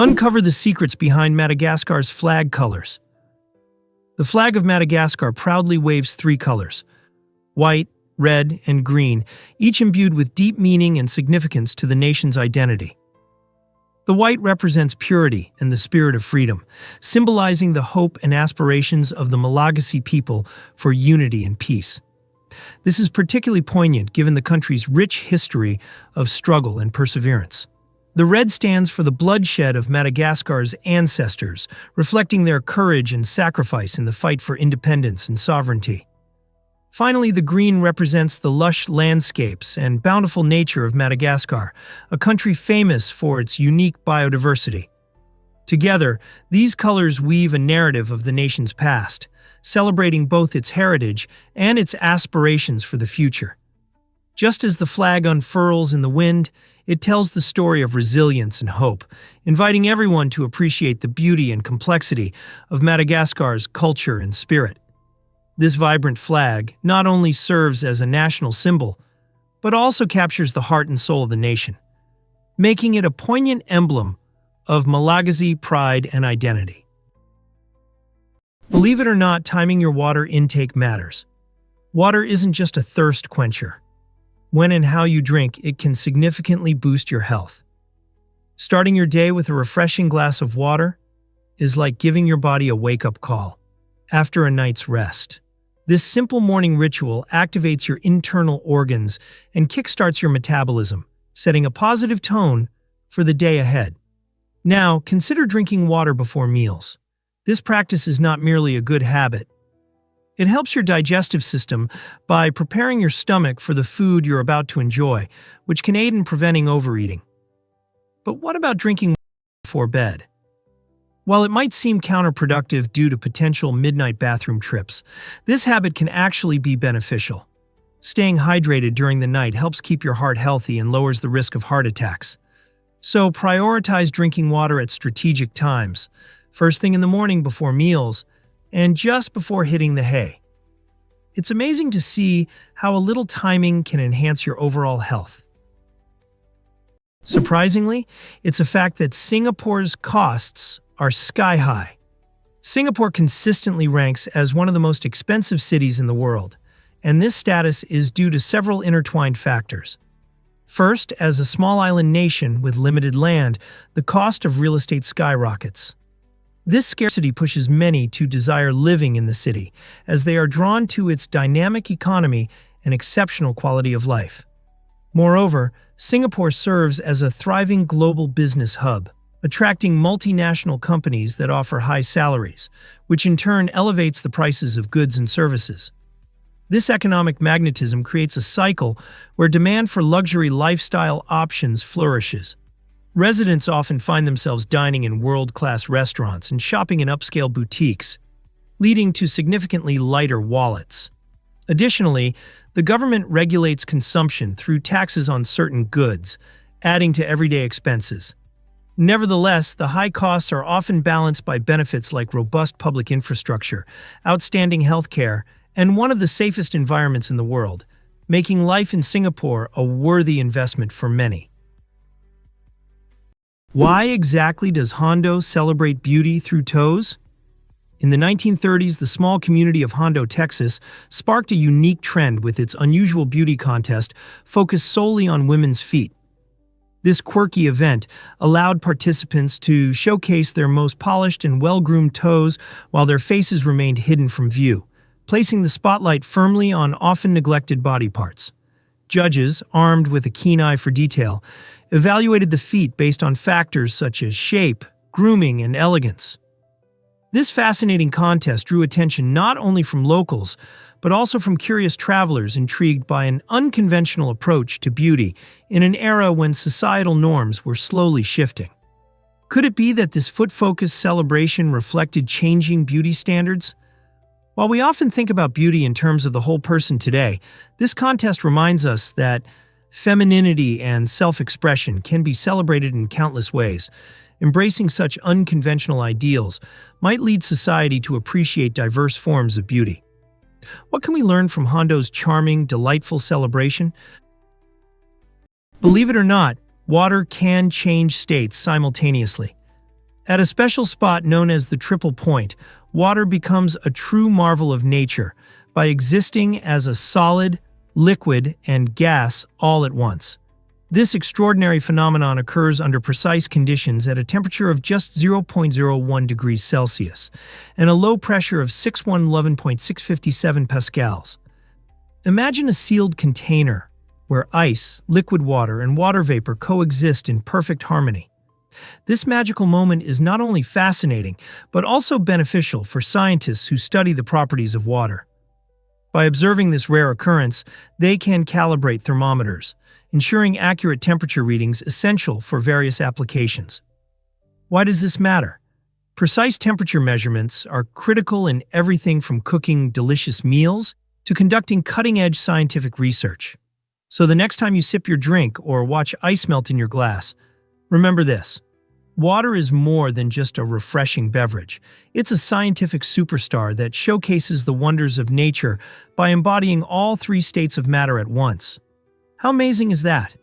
Uncover the secrets behind Madagascar's flag colors. The flag of Madagascar proudly waves three colors: white, red, and green, each imbued with deep meaning and significance to the nation's identity. The white represents purity and the spirit of freedom, symbolizing the hope and aspirations of the Malagasy people for unity and peace. This is particularly poignant given the country's rich history of struggle and perseverance. The red stands for the bloodshed of Madagascar's ancestors, reflecting their courage and sacrifice in the fight for independence and sovereignty. Finally, the green represents the lush landscapes and bountiful nature of Madagascar, a country famous for its unique biodiversity. Together, these colors weave a narrative of the nation's past, celebrating both its heritage and its aspirations for the future. Just as the flag unfurls in the wind, it tells the story of resilience and hope, inviting everyone to appreciate the beauty and complexity of Madagascar's culture and spirit. This vibrant flag not only serves as a national symbol, but also captures the heart and soul of the nation, making it a poignant emblem of Malagasy pride and identity. Believe it or not, timing your water intake matters. Water isn't just a thirst quencher. When and how you drink, it can significantly boost your health. Starting your day with a refreshing glass of water is like giving your body a wake-up call after a night's rest. This simple morning ritual activates your internal organs and kickstarts your metabolism, setting a positive tone for the day ahead. Now, consider drinking water before meals. This practice is not merely a good habit. It helps your digestive system by preparing your stomach for the food you're about to enjoy, which can aid in preventing overeating. But what about drinking water before bed? While it might seem counterproductive due to potential midnight bathroom trips, this habit can actually be beneficial. Staying hydrated during the night helps keep your heart healthy and lowers the risk of heart attacks. So prioritize drinking water at strategic times, first thing in the morning before meals, and just before hitting the hay. It's amazing to see how a little timing can enhance your overall health. Surprisingly, it's a fact that Singapore's costs are sky high. Singapore consistently ranks as one of the most expensive cities in the world, and this status is due to several intertwined factors. First, as a small island nation with limited land, the cost of real estate skyrockets. This scarcity pushes many to desire living in the city, as they are drawn to its dynamic economy and exceptional quality of life. Moreover, Singapore serves as a thriving global business hub, attracting multinational companies that offer high salaries, which in turn elevates the prices of goods and services. This economic magnetism creates a cycle where demand for luxury lifestyle options flourishes. Residents often find themselves dining in world-class restaurants and shopping in upscale boutiques, leading to significantly lighter wallets. Additionally, the government regulates consumption through taxes on certain goods, adding to everyday expenses. Nevertheless, the high costs are often balanced by benefits like robust public infrastructure, outstanding healthcare, and one of the safest environments in the world, making life in Singapore a worthy investment for many. Why exactly does Hondo celebrate beauty through toes? In the 1930s, the small community of Hondo, Texas, sparked a unique trend with its unusual beauty contest focused solely on women's feet. This quirky event allowed participants to showcase their most polished and well-groomed toes while their faces remained hidden from view, placing the spotlight firmly on often neglected body parts. Judges, armed with a keen eye for detail, evaluated the feet based on factors such as shape, grooming, and elegance. This fascinating contest drew attention not only from locals, but also from curious travelers intrigued by an unconventional approach to beauty in an era when societal norms were slowly shifting. Could it be that this foot-focused celebration reflected changing beauty standards? While we often think about beauty in terms of the whole person today, this contest reminds us that femininity and self-expression can be celebrated in countless ways. Embracing such unconventional ideals might lead society to appreciate diverse forms of beauty. What can we learn from Hondo's charming, delightful celebration? Believe it or not, water can change states simultaneously. At a special spot known as the Triple Point, water becomes a true marvel of nature by existing as a solid, liquid, and gas all at once. This extraordinary phenomenon occurs under precise conditions at a temperature of just 0.01 degrees Celsius and a low pressure of 611.657 pascals. Imagine a sealed container where ice, liquid water, and water vapor coexist in perfect harmony. This magical moment is not only fascinating, but also beneficial for scientists who study the properties of water. By observing this rare occurrence, they can calibrate thermometers, ensuring accurate temperature readings essential for various applications. Why does this matter? Precise temperature measurements are critical in everything from cooking delicious meals to conducting cutting-edge scientific research. So the next time you sip your drink or watch ice melt in your glass, remember this. Water is more than just a refreshing beverage. It's a scientific superstar that showcases the wonders of nature by embodying all three states of matter at once. How amazing is that?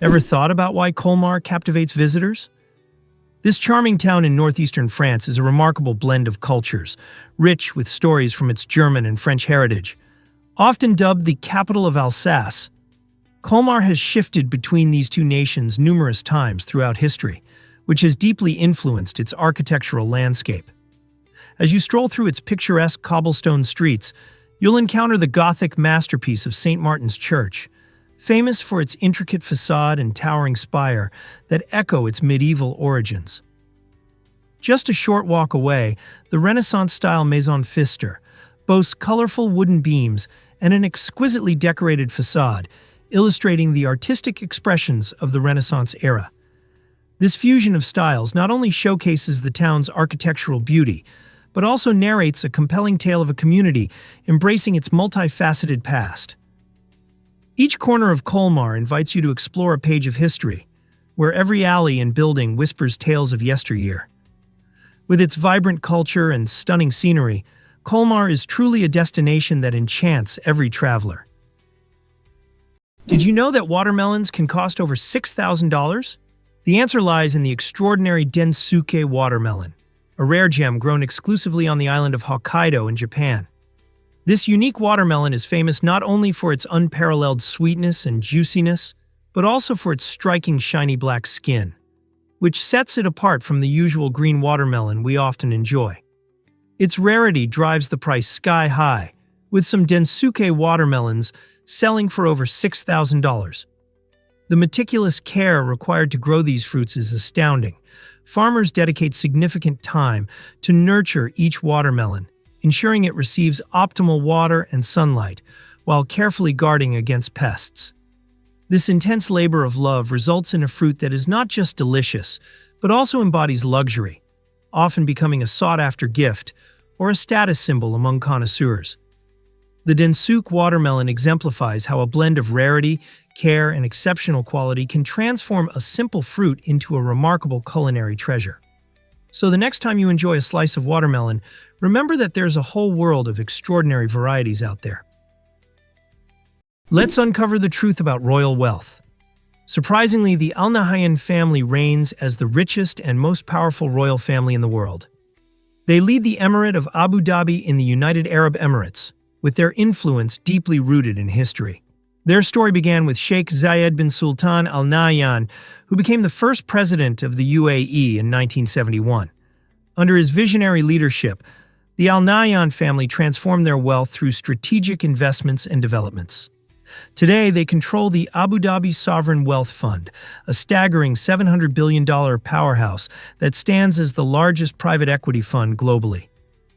Ever thought about why Colmar captivates visitors? This charming town in northeastern France is a remarkable blend of cultures, rich with stories from its German and French heritage. Often dubbed the capital of Alsace, Colmar has shifted between these two nations numerous times throughout history, which has deeply influenced its architectural landscape. As you stroll through its picturesque cobblestone streets, you'll encounter the Gothic masterpiece of St. Martin's Church, famous for its intricate facade and towering spire that echo its medieval origins. Just a short walk away, the Renaissance-style Maison Pfister boasts colorful wooden beams and an exquisitely decorated facade, illustrating the artistic expressions of the Renaissance era. This fusion of styles not only showcases the town's architectural beauty, but also narrates a compelling tale of a community embracing its multifaceted past. Each corner of Colmar invites you to explore a page of history, where every alley and building whispers tales of yesteryear. With its vibrant culture and stunning scenery, Colmar is truly a destination that enchants every traveler. Did you know that watermelons can cost over $6,000? The answer lies in the extraordinary Densuke watermelon, a rare gem grown exclusively on the island of Hokkaido in Japan. This unique watermelon is famous not only for its unparalleled sweetness and juiciness, but also for its striking shiny black skin, which sets it apart from the usual green watermelon we often enjoy. Its rarity drives the price sky high, with some Densuke watermelons selling for over $6,000. The meticulous care required to grow these fruits is astounding. Farmers dedicate significant time to nurture each watermelon, ensuring it receives optimal water and sunlight, while carefully guarding against pests. This intense labor of love results in a fruit that is not just delicious, but also embodies luxury, often becoming a sought-after gift or a status symbol among connoisseurs. The Densuke watermelon exemplifies how a blend of rarity, care, and exceptional quality can transform a simple fruit into a remarkable culinary treasure. So the next time you enjoy a slice of watermelon, remember that there's a whole world of extraordinary varieties out there. Let's uncover the truth about royal wealth. Surprisingly, the Al Nahyan family reigns as the richest and most powerful royal family in the world. They lead the Emirate of Abu Dhabi in the United Arab Emirates, with their influence deeply rooted in history. Their story began with Sheikh Zayed bin Sultan Al Nahyan, who became the first president of the UAE in 1971. Under his visionary leadership, the Al Nahyan family transformed their wealth through strategic investments and developments. Today, they control the Abu Dhabi Sovereign Wealth Fund, a staggering $700 billion powerhouse that stands as the largest private equity fund globally.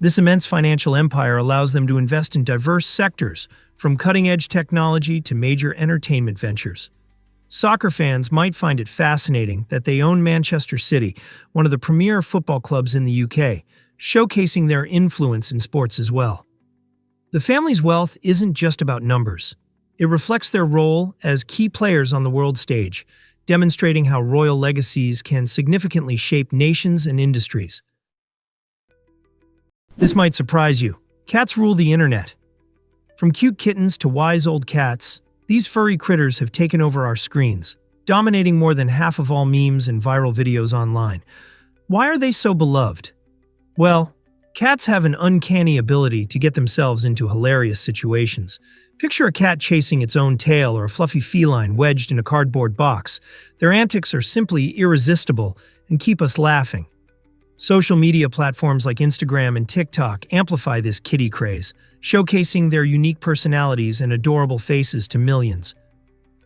This immense financial empire allows them to invest in diverse sectors, from cutting-edge technology to major entertainment ventures. Soccer fans might find it fascinating that they own Manchester City, one of the premier football clubs in the UK, showcasing their influence in sports as well. The family's wealth isn't just about numbers. It reflects their role as key players on the world stage, demonstrating how royal legacies can significantly shape nations and industries. This might surprise you. Cats rule the internet. From cute kittens to wise old cats, these furry critters have taken over our screens. dominating more than half of all memes and viral videos online. Why are they so beloved? Well, cats have an uncanny ability to get themselves into hilarious situations. Picture a cat chasing its own tail or a fluffy feline wedged in a cardboard box. Their antics are simply irresistible and keep us laughing. Social media platforms like Instagram and TikTok amplify this kitty craze, showcasing their unique personalities and adorable faces to millions.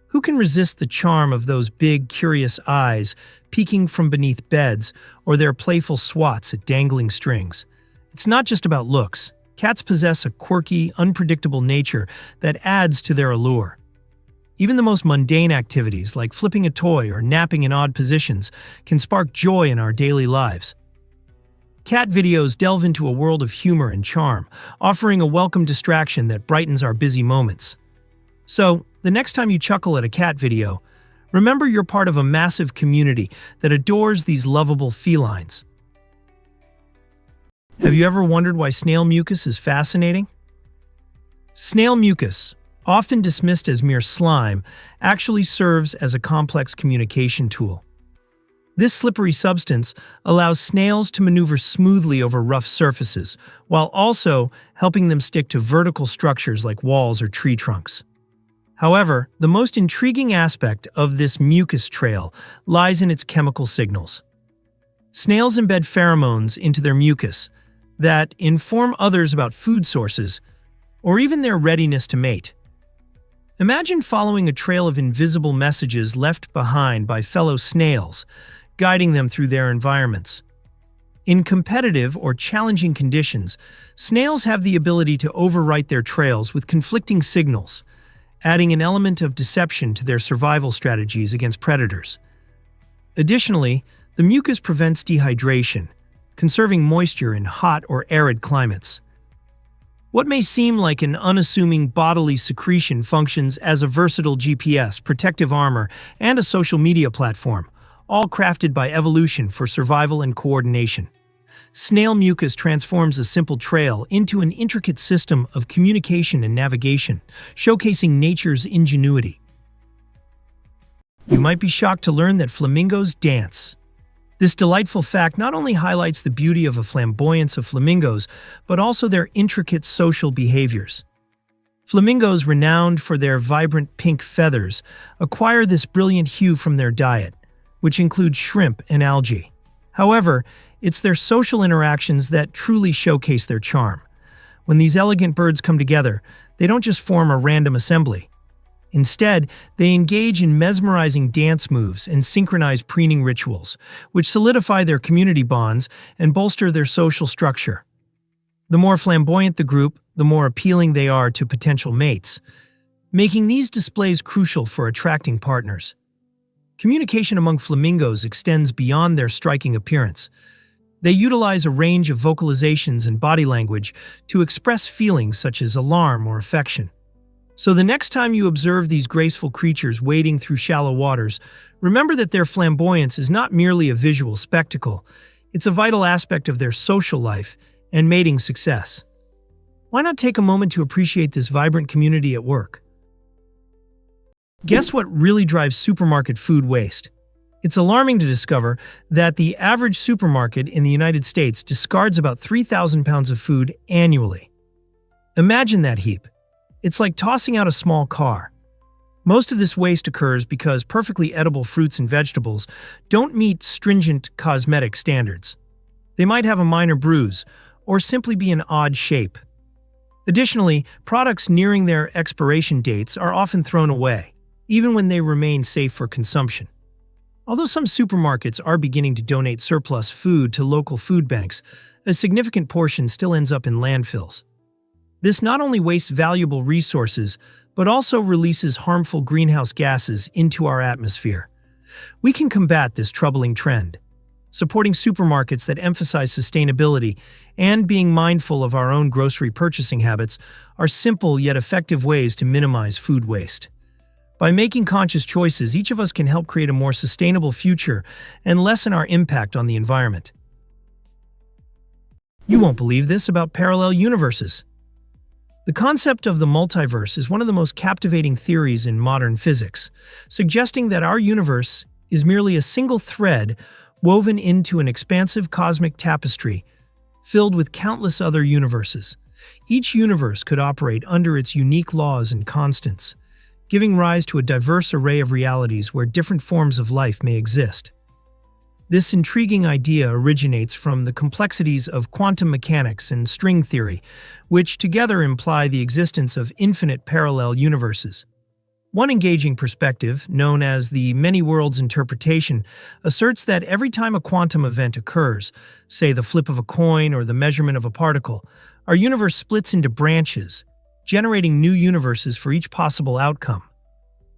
Who can resist the charm of those big, curious eyes peeking from beneath beds or their playful swats at dangling strings? It's not just about looks. Cats possess a quirky, unpredictable nature that adds to their allure. Even the most mundane activities, like flipping a toy or napping in odd positions, can spark joy in our daily lives. Cat videos delve into a world of humor and charm, offering a welcome distraction that brightens our busy moments. So, the next time you chuckle at a cat video, remember you're part of a massive community that adores these lovable felines. Have you ever wondered why snail mucus is fascinating? Snail mucus, often dismissed as mere slime, actually serves as a complex communication tool. This slippery substance allows snails to maneuver smoothly over rough surfaces, while also helping them stick to vertical structures like walls or tree trunks. However, the most intriguing aspect of this mucus trail lies in its chemical signals. Snails embed pheromones into their mucus that inform others about food sources or even their readiness to mate. Imagine following a trail of invisible messages left behind by fellow snails, guiding them through their environments. In competitive or challenging conditions, snails have the ability to overwrite their trails with conflicting signals, adding an element of deception to their survival strategies against predators. Additionally, the mucus prevents dehydration, conserving moisture in hot or arid climates. What may seem like an unassuming bodily secretion functions as a versatile GPS, protective armor, and a social media platform, all crafted by evolution for survival and coordination. Snail mucus transforms a simple trail into an intricate system of communication and navigation, showcasing nature's ingenuity. You might be shocked to learn that flamingos dance. This delightful fact not only highlights the beauty of the flamboyance of flamingos, but also their intricate social behaviors. Flamingos, renowned for their vibrant pink feathers, acquire this brilliant hue from their diet, which includes shrimp and algae. However, it's their social interactions that truly showcase their charm. When these elegant birds come together, they don't just form a random assembly. Instead, they engage in mesmerizing dance moves and synchronized preening rituals, which solidify their community bonds and bolster their social structure. The more flamboyant the group, the more appealing they are to potential mates, making these displays crucial for attracting partners. Communication among flamingos extends beyond their striking appearance. They utilize a range of vocalizations and body language to express feelings such as alarm or affection. So the next time you observe these graceful creatures wading through shallow waters, remember that their flamboyance is not merely a visual spectacle. It's a vital aspect of their social life and mating success. Why not take a moment to appreciate this vibrant community at work? Guess what really drives supermarket food waste? It's alarming to discover that the average supermarket in the United States discards about 3,000 pounds of food annually. Imagine that heap. It's like tossing out a small car. Most of this waste occurs because perfectly edible fruits and vegetables don't meet stringent cosmetic standards. They might have a minor bruise or simply be an odd shape. Additionally, products nearing their expiration dates are often thrown away, even when they remain safe for consumption. Although some supermarkets are beginning to donate surplus food to local food banks, a significant portion still ends up in landfills. This not only wastes valuable resources, but also releases harmful greenhouse gases into our atmosphere. We can combat this troubling trend. Supporting supermarkets that emphasize sustainability and being mindful of our own grocery purchasing habits are simple yet effective ways to minimize food waste. By making conscious choices, each of us can help create a more sustainable future and lessen our impact on the environment. You won't believe this about parallel universes. The concept of the multiverse is one of the most captivating theories in modern physics, suggesting that our universe is merely a single thread woven into an expansive cosmic tapestry filled with countless other universes. Each universe could operate under its unique laws and constants, giving rise to a diverse array of realities where different forms of life may exist. This intriguing idea originates from the complexities of quantum mechanics and string theory, which together imply the existence of infinite parallel universes. One engaging perspective, known as the many worlds interpretation, asserts that every time a quantum event occurs, say the flip of a coin or the measurement of a particle, our universe splits into branches, generating new universes for each possible outcome.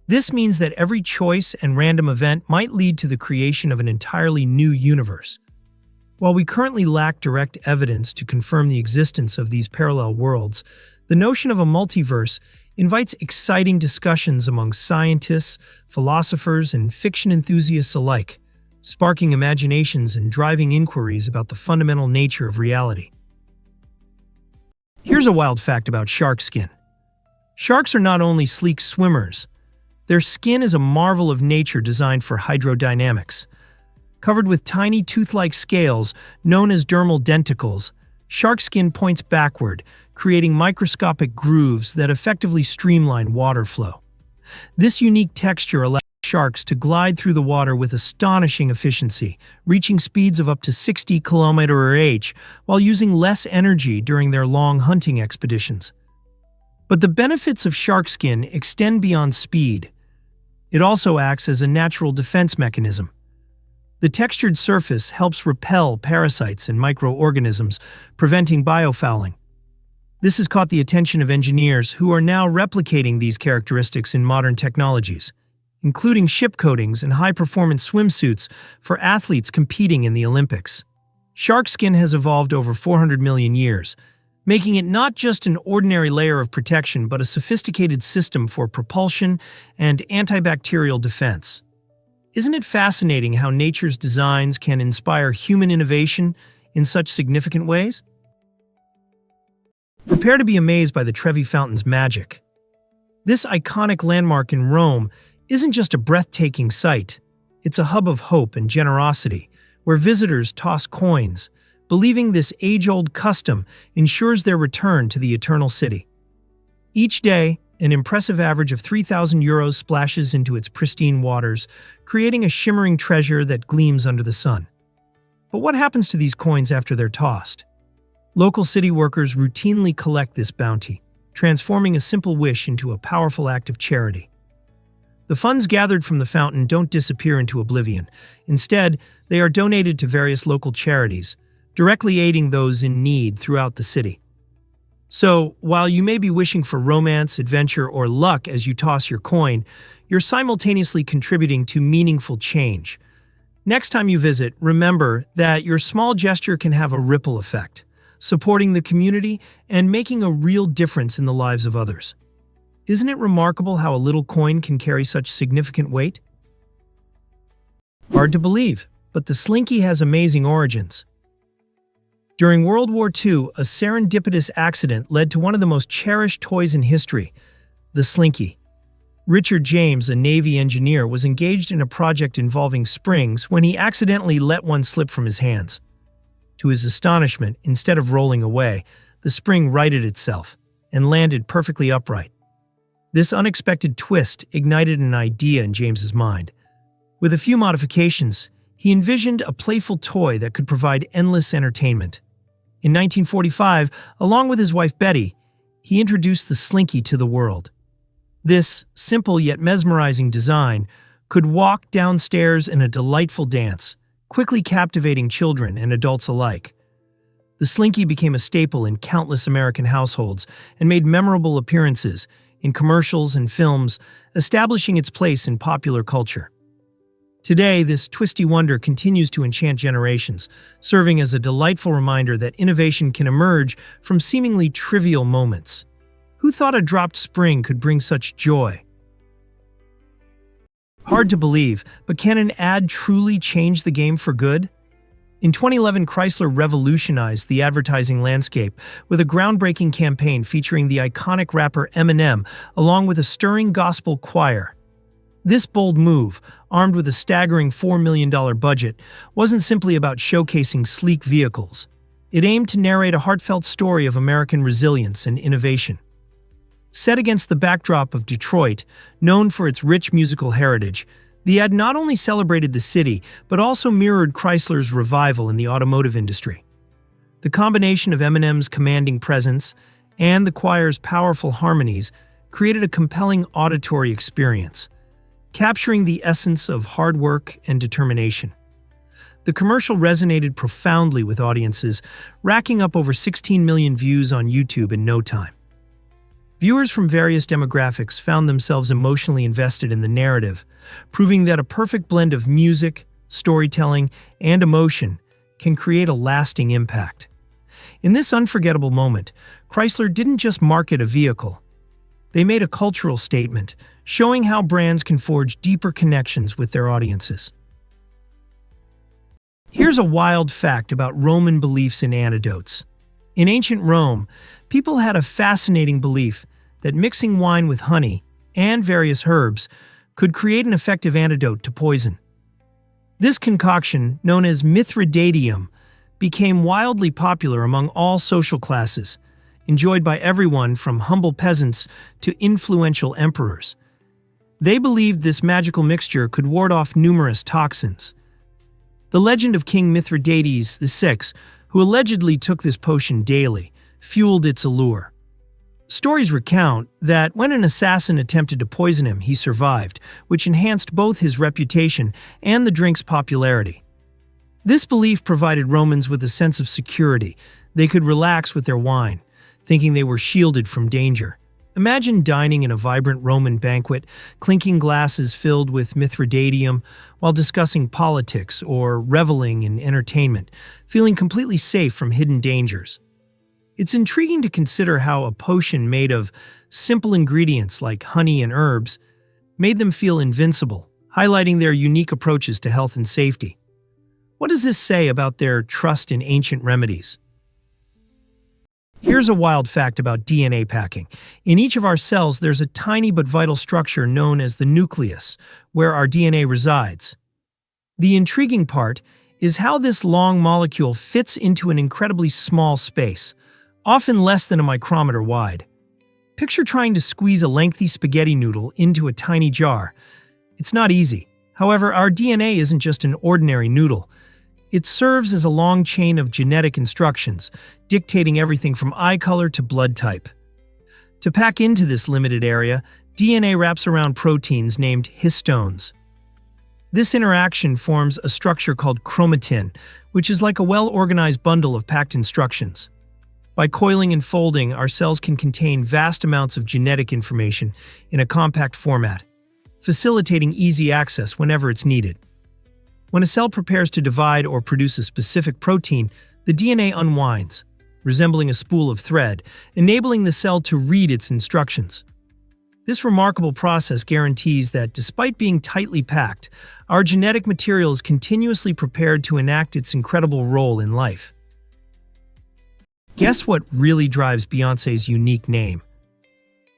This means that every choice and random event might lead to the creation of an entirely new universe. While we currently lack direct evidence to confirm the existence of these parallel worlds, the notion of a multiverse invites exciting discussions among scientists, philosophers, and fiction enthusiasts alike, sparking imaginations and driving inquiries about the fundamental nature of reality. Here's a wild fact about shark skin. Sharks are not only sleek swimmers, their skin is a marvel of nature designed for hydrodynamics. Covered with tiny tooth-like scales known as dermal denticles, shark skin points backward, creating microscopic grooves that effectively streamline water flow. This unique texture allows sharks to glide through the water with astonishing efficiency, reaching speeds of up to 60 km/h while using less energy during their long hunting expeditions. But the benefits of shark skin extend beyond speed. It also acts as a natural defense mechanism. The textured surface helps repel parasites and microorganisms, preventing biofouling. This has caught the attention of engineers who are now replicating these characteristics in modern technologies, including ship coatings and high-performance swimsuits for athletes competing in the Olympics. Shark skin has evolved over 400 million years, making it not just an ordinary layer of protection but a sophisticated system for propulsion and antibacterial defense. Isn't it fascinating how nature's designs can inspire human innovation in such significant ways? Prepare to be amazed by the Trevi Fountain's magic. This iconic landmark in Rome isn't just a breathtaking sight, it's a hub of hope and generosity, where visitors toss coins, believing this age-old custom ensures their return to the Eternal City. Each day, an impressive average of 3,000 euros splashes into its pristine waters, creating a shimmering treasure that gleams under the sun. But what happens to these coins after they're tossed? Local city workers routinely collect this bounty, transforming a simple wish into a powerful act of charity. The funds gathered from the fountain don't disappear into oblivion. Instead, they are donated to various local charities, directly aiding those in need throughout the city. So, while you may be wishing for romance, adventure, or luck as you toss your coin, you're simultaneously contributing to meaningful change. Next time you visit, remember that your small gesture can have a ripple effect, supporting the community and making a real difference in the lives of others. Isn't it remarkable how a little coin can carry such significant weight? Hard to believe, but the slinky has amazing origins. During World War II, a serendipitous accident led to one of the most cherished toys in history, the slinky. Richard James, a Navy engineer, was engaged in a project involving springs when he accidentally let one slip from his hands. To his astonishment, instead of rolling away, the spring righted itself and landed perfectly upright. This unexpected twist ignited an idea in James's mind. With a few modifications, he envisioned a playful toy that could provide endless entertainment. In 1945, along with his wife Betty, he introduced the slinky to the world. This simple yet mesmerizing design could walk downstairs in a delightful dance, quickly captivating children and adults alike. The slinky became a staple in countless American households and made memorable appearances in commercials and films, establishing its place in popular culture. Today, this twisty wonder continues to enchant generations, serving as a delightful reminder that innovation can emerge from seemingly trivial moments. Who thought a dropped spring could bring such joy? Hard to believe, but can an ad truly change the game for good? In 2011, Chrysler revolutionized the advertising landscape with a groundbreaking campaign featuring the iconic rapper Eminem along with a stirring gospel choir. This bold move, armed with a staggering $4 million budget, wasn't simply about showcasing sleek vehicles. It aimed to narrate a heartfelt story of American resilience and innovation. Set against the backdrop of Detroit, known for its rich musical heritage, the ad not only celebrated the city, but also mirrored Chrysler's revival in the automotive industry. The combination of Eminem's commanding presence and the choir's powerful harmonies created a compelling auditory experience, capturing the essence of hard work and determination. The commercial resonated profoundly with audiences, racking up over 16 million views on YouTube in no time. Viewers from various demographics found themselves emotionally invested in the narrative, proving that a perfect blend of music, storytelling, and emotion can create a lasting impact. In this unforgettable moment, Chrysler didn't just market a vehicle. They made a cultural statement, showing how brands can forge deeper connections with their audiences. Here's a wild fact about Roman beliefs and antidotes. In ancient Rome, people had a fascinating belief that mixing wine with honey and various herbs could create an effective antidote to poison. This concoction, known as Mithridatium, became wildly popular among all social classes, enjoyed by everyone from humble peasants to influential emperors. They believed this magical mixture could ward off numerous toxins. The legend of King Mithridates VI, who allegedly took this potion daily, fueled its allure. Stories recount that when an assassin attempted to poison him, he survived, which enhanced both his reputation and the drink's popularity. This belief provided Romans with a sense of security. They could relax with their wine, thinking they were shielded from danger. Imagine dining in a vibrant Roman banquet, clinking glasses filled with Mithridatium while discussing politics or reveling in entertainment, feeling completely safe from hidden dangers. It's intriguing to consider how a potion made of simple ingredients like honey and herbs made them feel invincible, highlighting their unique approaches to health and safety. What does this say about their trust in ancient remedies? Here's a wild fact about DNA packing. In each of our cells, there's a tiny but vital structure known as the nucleus, where our DNA resides. The intriguing part is how this long molecule fits into an incredibly small space, often less than a micrometer wide. Picture trying to squeeze a lengthy spaghetti noodle into a tiny jar. It's not easy. However, our DNA isn't just an ordinary noodle. It serves as a long chain of genetic instructions, dictating everything from eye color to blood type. To pack into this limited area, DNA wraps around proteins named histones. This interaction forms a structure called chromatin, which is like a well-organized bundle of packed instructions. By coiling and folding, our cells can contain vast amounts of genetic information in a compact format, facilitating easy access whenever it's needed. When a cell prepares to divide or produce a specific protein, the DNA unwinds, resembling a spool of thread, enabling the cell to read its instructions. This remarkable process guarantees that, despite being tightly packed, our genetic material is continuously prepared to enact its incredible role in life. Guess what really drives Beyoncé's unique name?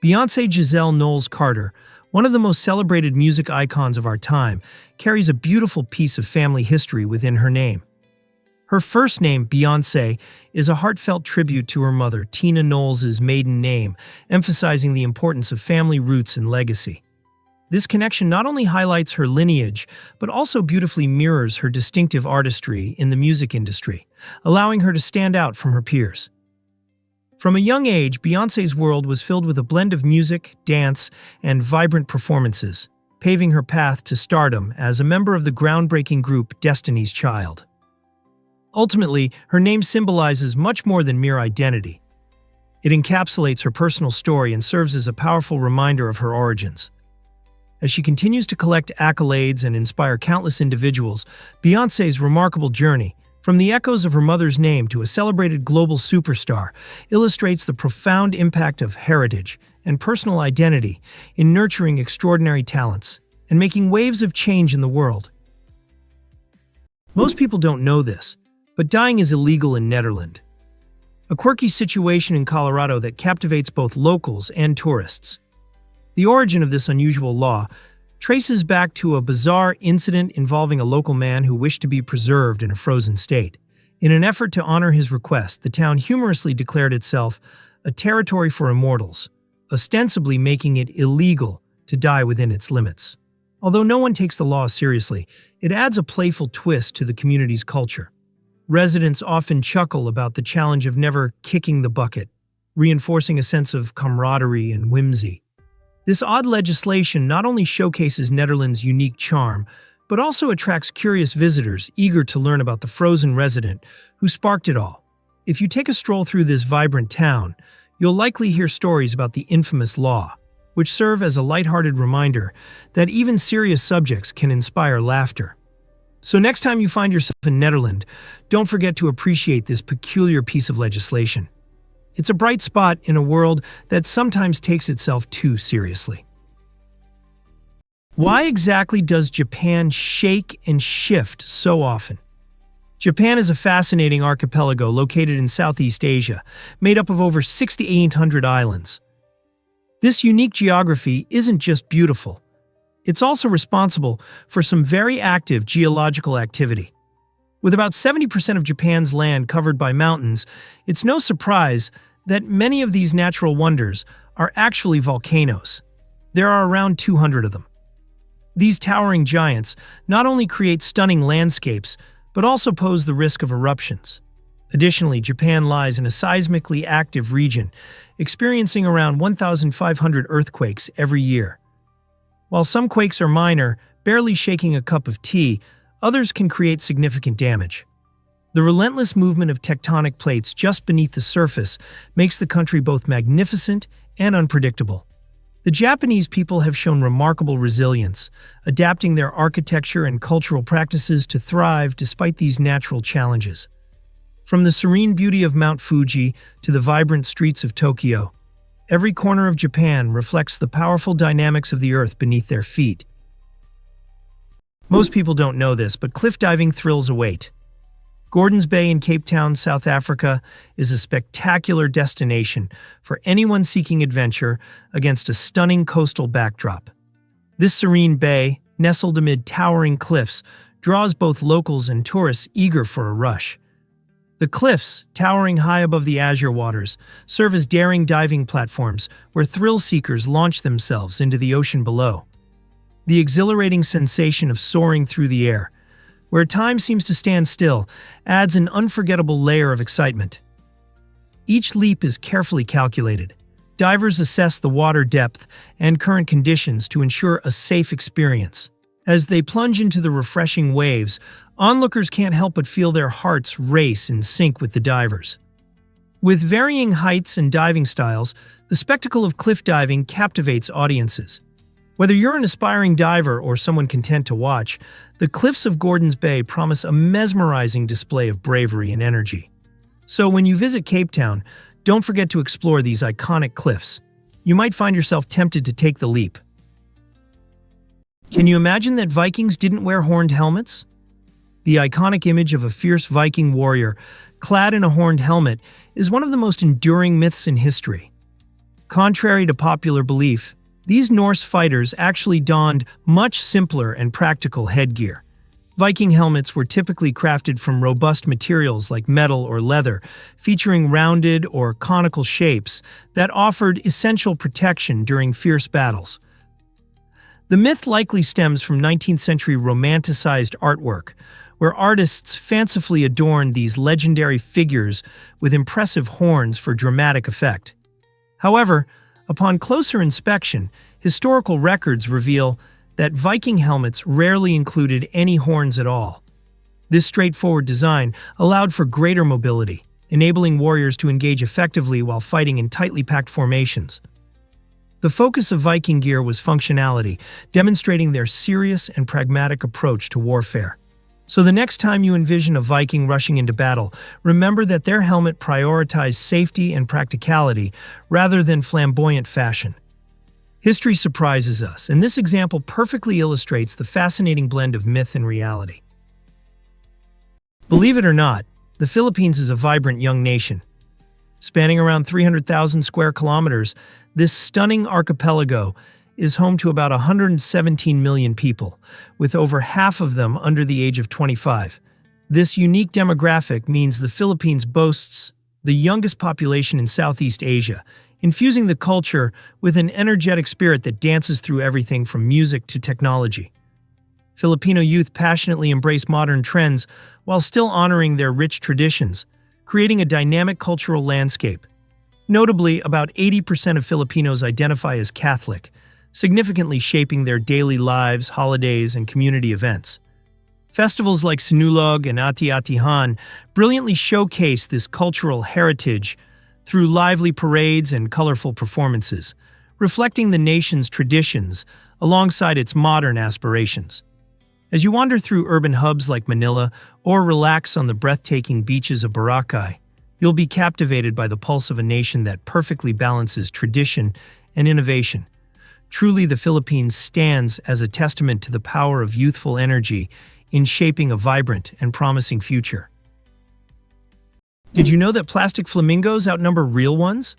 Beyoncé Giselle Knowles-Carter, one of the most celebrated music icons of our time, carries a beautiful piece of family history within her name. Her first name, Beyoncé, is a heartfelt tribute to her mother, Tina Knowles' maiden name, emphasizing the importance of family roots and legacy. This connection not only highlights her lineage, but also beautifully mirrors her distinctive artistry in the music industry, allowing her to stand out from her peers. From a young age, Beyoncé's world was filled with a blend of music, dance, and vibrant performances, paving her path to stardom as a member of the groundbreaking group Destiny's Child. Ultimately, her name symbolizes much more than mere identity. It encapsulates her personal story and serves as a powerful reminder of her origins. As she continues to collect accolades and inspire countless individuals, Beyoncé's remarkable journey, from the echoes of her mother's name to a celebrated global superstar, illustrates the profound impact of heritage and personal identity in nurturing extraordinary talents and making waves of change in the world. Most people don't know this, But dying is illegal in Netherlands. A quirky situation in Colorado that captivates both locals and tourists. The origin of this unusual law traces back to a bizarre incident involving a local man who wished to be preserved in a frozen state. In an effort to honor his request, the town humorously declared itself a territory for immortals, ostensibly making it illegal to die within its limits. Although no one takes the law seriously, it adds a playful twist to the community's culture. Residents often chuckle about the challenge of never kicking the bucket, reinforcing a sense of camaraderie and whimsy. This odd legislation not only showcases Netherlands' unique charm, but also attracts curious visitors eager to learn about the frozen resident who sparked it all. If you take a stroll through this vibrant town, you'll likely hear stories about the infamous law, which serve as a lighthearted reminder that even serious subjects can inspire laughter. So next time you find yourself in Netherlands, don't forget to appreciate this peculiar piece of legislation. It's a bright spot in a world that sometimes takes itself too seriously. Why exactly does Japan shake and shift so often? Japan is a fascinating archipelago located in Southeast Asia, made up of over 6,800 islands. This unique geography isn't just beautiful. It's also responsible for some very active geological activity. With about 70% of Japan's land covered by mountains, it's no surprise that many of these natural wonders are actually volcanoes. There are around 200 of them. These towering giants not only create stunning landscapes, but also pose the risk of eruptions. Additionally, Japan lies in a seismically active region, experiencing around 1,500 earthquakes every year. While some quakes are minor, barely shaking a cup of tea, others can create significant damage. The relentless movement of tectonic plates just beneath the surface makes the country both magnificent and unpredictable. The Japanese people have shown remarkable resilience, adapting their architecture and cultural practices to thrive despite these natural challenges. From the serene beauty of Mount Fuji to the vibrant streets of Tokyo, every corner of Japan reflects the powerful dynamics of the earth beneath their feet. Most people don't know this, but cliff diving thrills await. Gordons Bay in Cape Town, South Africa, is a spectacular destination for anyone seeking adventure against a stunning coastal backdrop. This serene bay, nestled amid towering cliffs, draws both locals and tourists eager for a rush. The cliffs, towering high above the azure waters, serve as daring diving platforms where thrill-seekers launch themselves into the ocean below. The exhilarating sensation of soaring through the air, where time seems to stand still, adds an unforgettable layer of excitement. Each leap is carefully calculated. Divers assess the water depth and current conditions to ensure a safe experience. As they plunge into the refreshing waves, onlookers can't help but feel their hearts race in sync with the divers. With varying heights and diving styles, the spectacle of cliff diving captivates audiences. Whether you're an aspiring diver or someone content to watch, the cliffs of Gordons Bay promise a mesmerizing display of bravery and energy. So when you visit Cape Town, don't forget to explore these iconic cliffs. You might find yourself tempted to take the leap. Can you imagine that Vikings didn't wear horned helmets? The iconic image of a fierce Viking warrior clad in a horned helmet is one of the most enduring myths in history. Contrary to popular belief, these Norse fighters actually donned much simpler and practical headgear. Viking helmets were typically crafted from robust materials like metal or leather, featuring rounded or conical shapes that offered essential protection during fierce battles. The myth likely stems from 19th century romanticized artwork, where artists fancifully adorned these legendary figures with impressive horns for dramatic effect. However, upon closer inspection, historical records reveal that Viking helmets rarely included any horns at all. This straightforward design allowed for greater mobility, enabling warriors to engage effectively while fighting in tightly packed formations. The focus of Viking gear was functionality, demonstrating their serious and pragmatic approach to warfare. So the next time you envision a Viking rushing into battle, remember that their helmet prioritized safety and practicality rather than flamboyant fashion. History surprises us, and this example perfectly illustrates the fascinating blend of myth and reality. Believe it or not, The Philippines is a vibrant young nation. Spanning around 300,000 square kilometers, this stunning archipelago is home to about 117 million people, with over half of them under the age of 25. This unique demographic means the Philippines boasts the youngest population in Southeast Asia, infusing the culture with an energetic spirit that dances through everything from music to technology. Filipino youth passionately embrace modern trends while still honoring their rich traditions, creating a dynamic cultural landscape. Notably, about 80% of Filipinos identify as Catholic, significantly shaping their daily lives, holidays, and community events. Festivals like Sinulog and Ati-Atihan brilliantly showcase this cultural heritage through lively parades and colorful performances, reflecting the nation's traditions alongside its modern aspirations. As you wander through urban hubs like Manila or relax on the breathtaking beaches of Boracay, you'll be captivated by the pulse of a nation that perfectly balances tradition and innovation. Truly, the Philippines stands as a testament to the power of youthful energy in shaping a vibrant and promising future. Did you know that plastic flamingos outnumber real ones?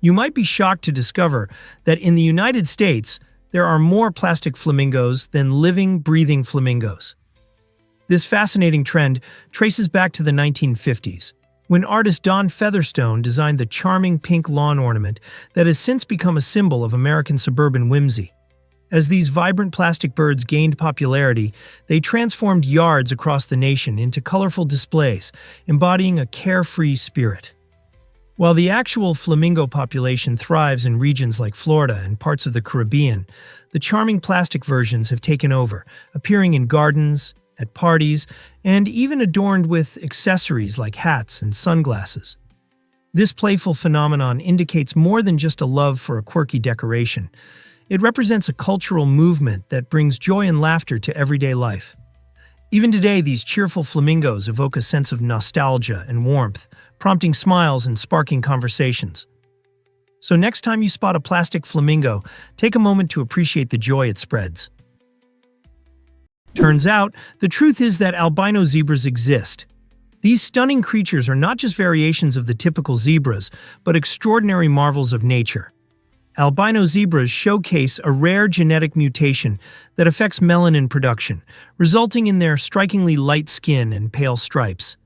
You might be shocked to discover that in the United States, there are more plastic flamingos than living, breathing flamingos. This fascinating trend traces back to the 1950s, when artist Don Featherstone designed the charming pink lawn ornament that has since become a symbol of American suburban whimsy. As these vibrant plastic birds gained popularity, they transformed yards across the nation into colorful displays, embodying a carefree spirit. While the actual flamingo population thrives in regions like Florida and parts of the Caribbean, the charming plastic versions have taken over, appearing in gardens, at parties, and even adorned with accessories like hats and sunglasses. This playful phenomenon indicates more than just a love for a quirky decoration. It represents a cultural movement that brings joy and laughter to everyday life. Even today, these cheerful flamingos evoke a sense of nostalgia and warmth, prompting smiles and sparking conversations. So next time you spot a plastic flamingo, take a moment to appreciate the joy it spreads. Turns out, the truth is that albino zebras exist. These stunning creatures are not just variations of the typical zebras, but extraordinary marvels of nature. Albino zebras showcase a rare genetic mutation that affects melanin production, resulting in their strikingly light skin and pale stripes.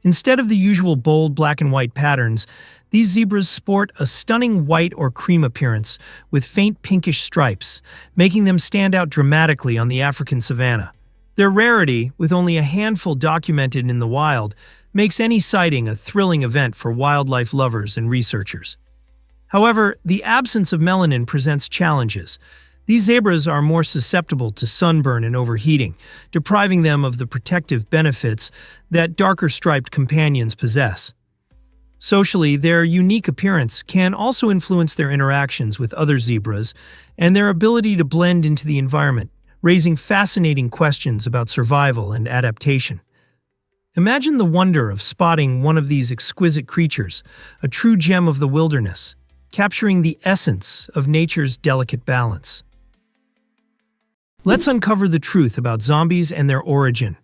Instead of the usual bold black and white patterns, these zebras sport a stunning white or cream appearance with faint pinkish stripes, making them stand out dramatically on the African savanna. Their rarity, with only a handful documented in the wild, makes any sighting a thrilling event for wildlife lovers and researchers. However, the absence of melanin presents challenges. These zebras are more susceptible to sunburn and overheating, depriving them of the protective benefits that darker striped companions possess. Socially, their unique appearance can also influence their interactions with other zebras and their ability to blend into the environment, raising fascinating questions about survival and adaptation. Imagine the wonder of spotting one of these exquisite creatures, a true gem of the wilderness, capturing the essence of nature's delicate balance. Let's uncover the truth about zombies and their origin.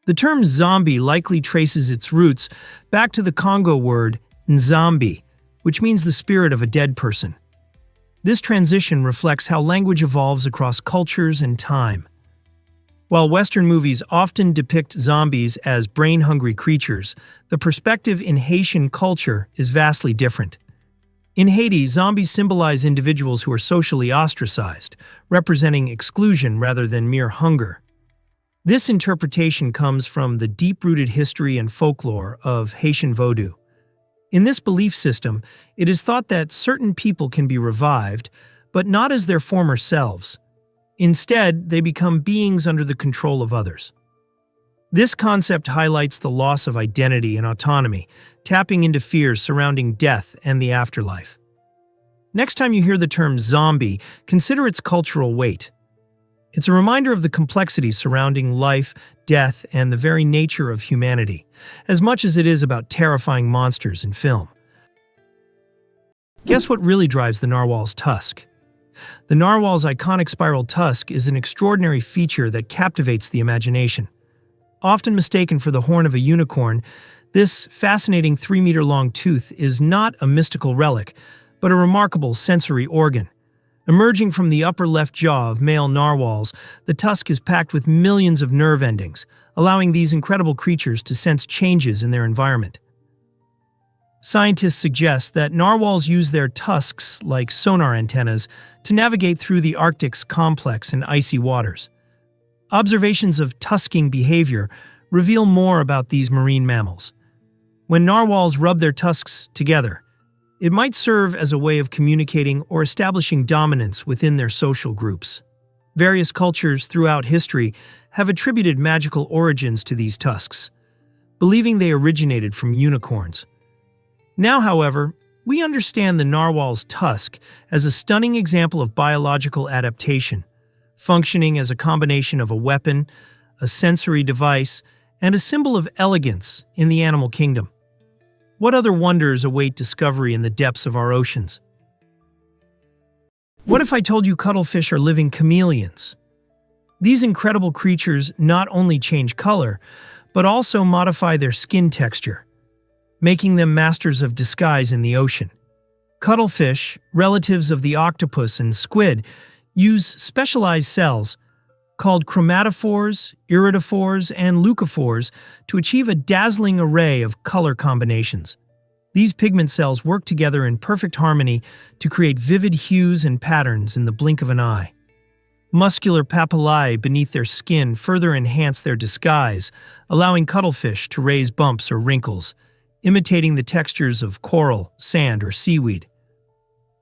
The term zombie likely traces its roots back to the Congo word nzambi, which means the spirit of a dead person. This transition reflects how language evolves across cultures and time. While Western movies often depict zombies as brain-hungry creatures, the perspective in Haitian culture is vastly different. In Haiti, zombies symbolize individuals who are socially ostracized, representing exclusion rather than mere hunger. This interpretation comes from the deep-rooted history and folklore of Haitian Vodou. In this belief system, it is thought that certain people can be revived, but not as their former selves. Instead, they become beings under the control of others. This concept highlights the loss of identity and autonomy, tapping into fears surrounding death and the afterlife. Next time you hear the term zombie, consider its cultural weight. It's a reminder of the complexities surrounding life, death, and the very nature of humanity, as much as it is about terrifying monsters in film. Guess what really drives the narwhal's tusk? The narwhal's iconic spiral tusk is an extraordinary feature that captivates the imagination. Often mistaken for the horn of a unicorn, this fascinating 3-meter-long tooth is not a mystical relic, but a remarkable sensory organ. Emerging from the upper left jaw of male narwhals, the tusk is packed with millions of nerve endings, allowing these incredible creatures to sense changes in their environment. Scientists suggest that narwhals use their tusks like sonar antennas to navigate through the Arctic's complex and icy waters. Observations of tusking behavior reveal more about these marine mammals. When narwhals rub their tusks together, it might serve as a way of communicating or establishing dominance within their social groups. Various cultures throughout history have attributed magical origins to these tusks, believing they originated from unicorns. Now, however, we understand the narwhal's tusk as a stunning example of biological adaptation, functioning as a combination of a weapon, a sensory device, and a symbol of elegance in the animal kingdom. What other wonders await discovery in the depths of our oceans? What if I told you cuttlefish are living chameleons? These incredible creatures not only change color, but also modify their skin texture, making them masters of disguise in the ocean. Cuttlefish, relatives of the octopus and squid, use specialized cells called chromatophores, iridophores, and leucophores to achieve a dazzling array of color combinations. These pigment cells work together in perfect harmony to create vivid hues and patterns in the blink of an eye. Muscular papillae beneath their skin further enhance their disguise, allowing cuttlefish to raise bumps or wrinkles, imitating the textures of coral, sand, or seaweed.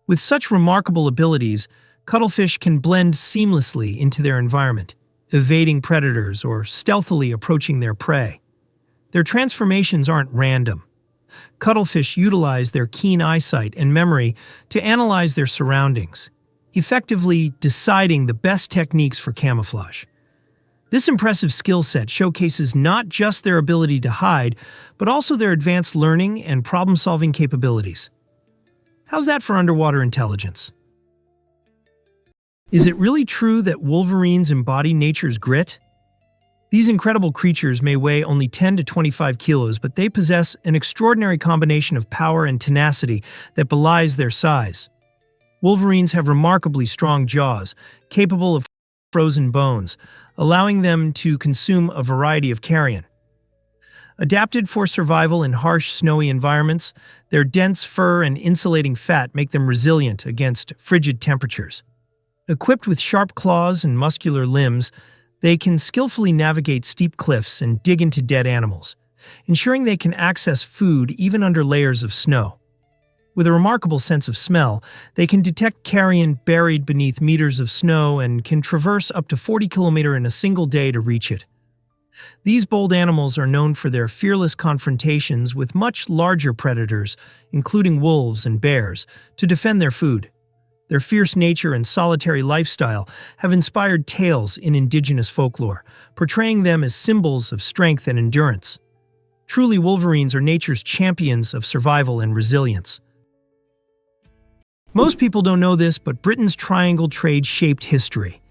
With such remarkable abilities, cuttlefish can blend seamlessly into their environment, evading predators or stealthily approaching their prey. Their transformations aren't random. Cuttlefish utilize their keen eyesight and memory to analyze their surroundings, effectively deciding the best techniques for camouflage. This impressive skill set showcases not just their ability to hide, but also their advanced learning and problem-solving capabilities. How's that for underwater intelligence? Is it really true that wolverines embody nature's grit? These incredible creatures may weigh only 10 to 25 kilos, but they possess an extraordinary combination of power and tenacity that belies their size. Wolverines have remarkably strong jaws, capable of frozen bones, allowing them to consume a variety of carrion. Adapted for survival in harsh, snowy environments, their dense fur and insulating fat make them resilient against frigid temperatures. Equipped with sharp claws and muscular limbs, they can skillfully navigate steep cliffs and dig into dead animals, ensuring they can access food even under layers of snow. With a remarkable sense of smell, they can detect carrion buried beneath meters of snow and can traverse up to 40 kilometers in a single day to reach it. These bold animals are known for their fearless confrontations with much larger predators, including wolves and bears, to defend their food. Their fierce nature and solitary lifestyle have inspired tales in indigenous folklore, portraying them as symbols of strength and endurance. Truly, wolverines are nature's champions of survival and resilience. Most people don't know this, but Britain's triangle trade shaped history.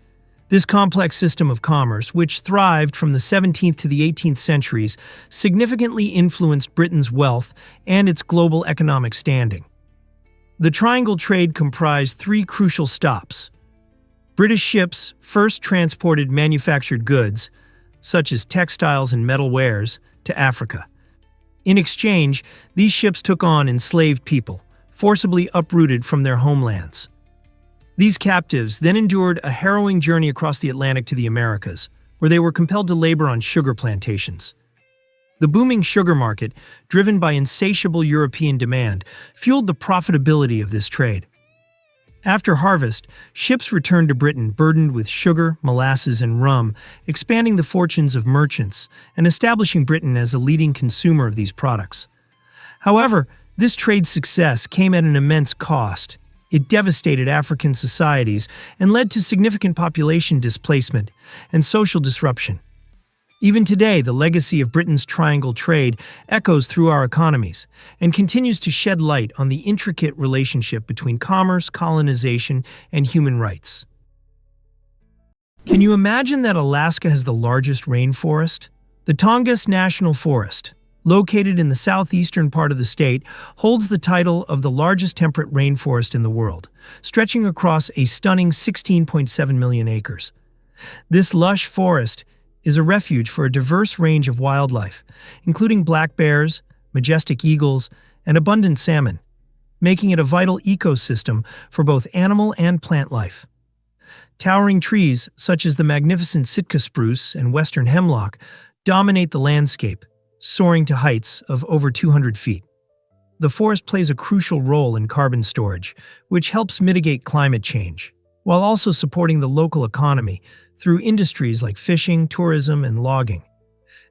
This complex system of commerce, which thrived from the 17th to the 18th centuries, significantly influenced Britain's wealth and its global economic standing. The triangle trade comprised three crucial stops. British ships first transported manufactured goods, such as textiles and metal wares, to Africa. In exchange, these ships took on enslaved people, forcibly uprooted from their homelands. These captives then endured a harrowing journey across the Atlantic to the Americas, where they were compelled to labor on sugar plantations. The booming sugar market, driven by insatiable European demand, fueled the profitability of this trade. After harvest, ships returned to Britain burdened with sugar, molasses, and rum, expanding the fortunes of merchants and establishing Britain as a leading consumer of these products. However, this trade success came at an immense cost. It devastated African societies and led to significant population displacement and social disruption. Even today, the legacy of Britain's triangle trade echoes through our economies and continues to shed light on the intricate relationship between commerce, colonization, and human rights. Can you imagine that Alaska has the largest rainforest? The Tongass National Forest, located in the southeastern part of the state, holds the title of the largest temperate rainforest in the world, stretching across a stunning 16.7 million acres. This lush forest is a refuge for a diverse range of wildlife, including black bears, majestic eagles, and abundant salmon, making it a vital ecosystem for both animal and plant life. Towering trees, such as the magnificent Sitka spruce and western hemlock, dominate the landscape, soaring to heights of over 200 feet. The forest plays a crucial role in carbon storage, which helps mitigate climate change, while also supporting the local economy through industries like fishing, tourism, and logging.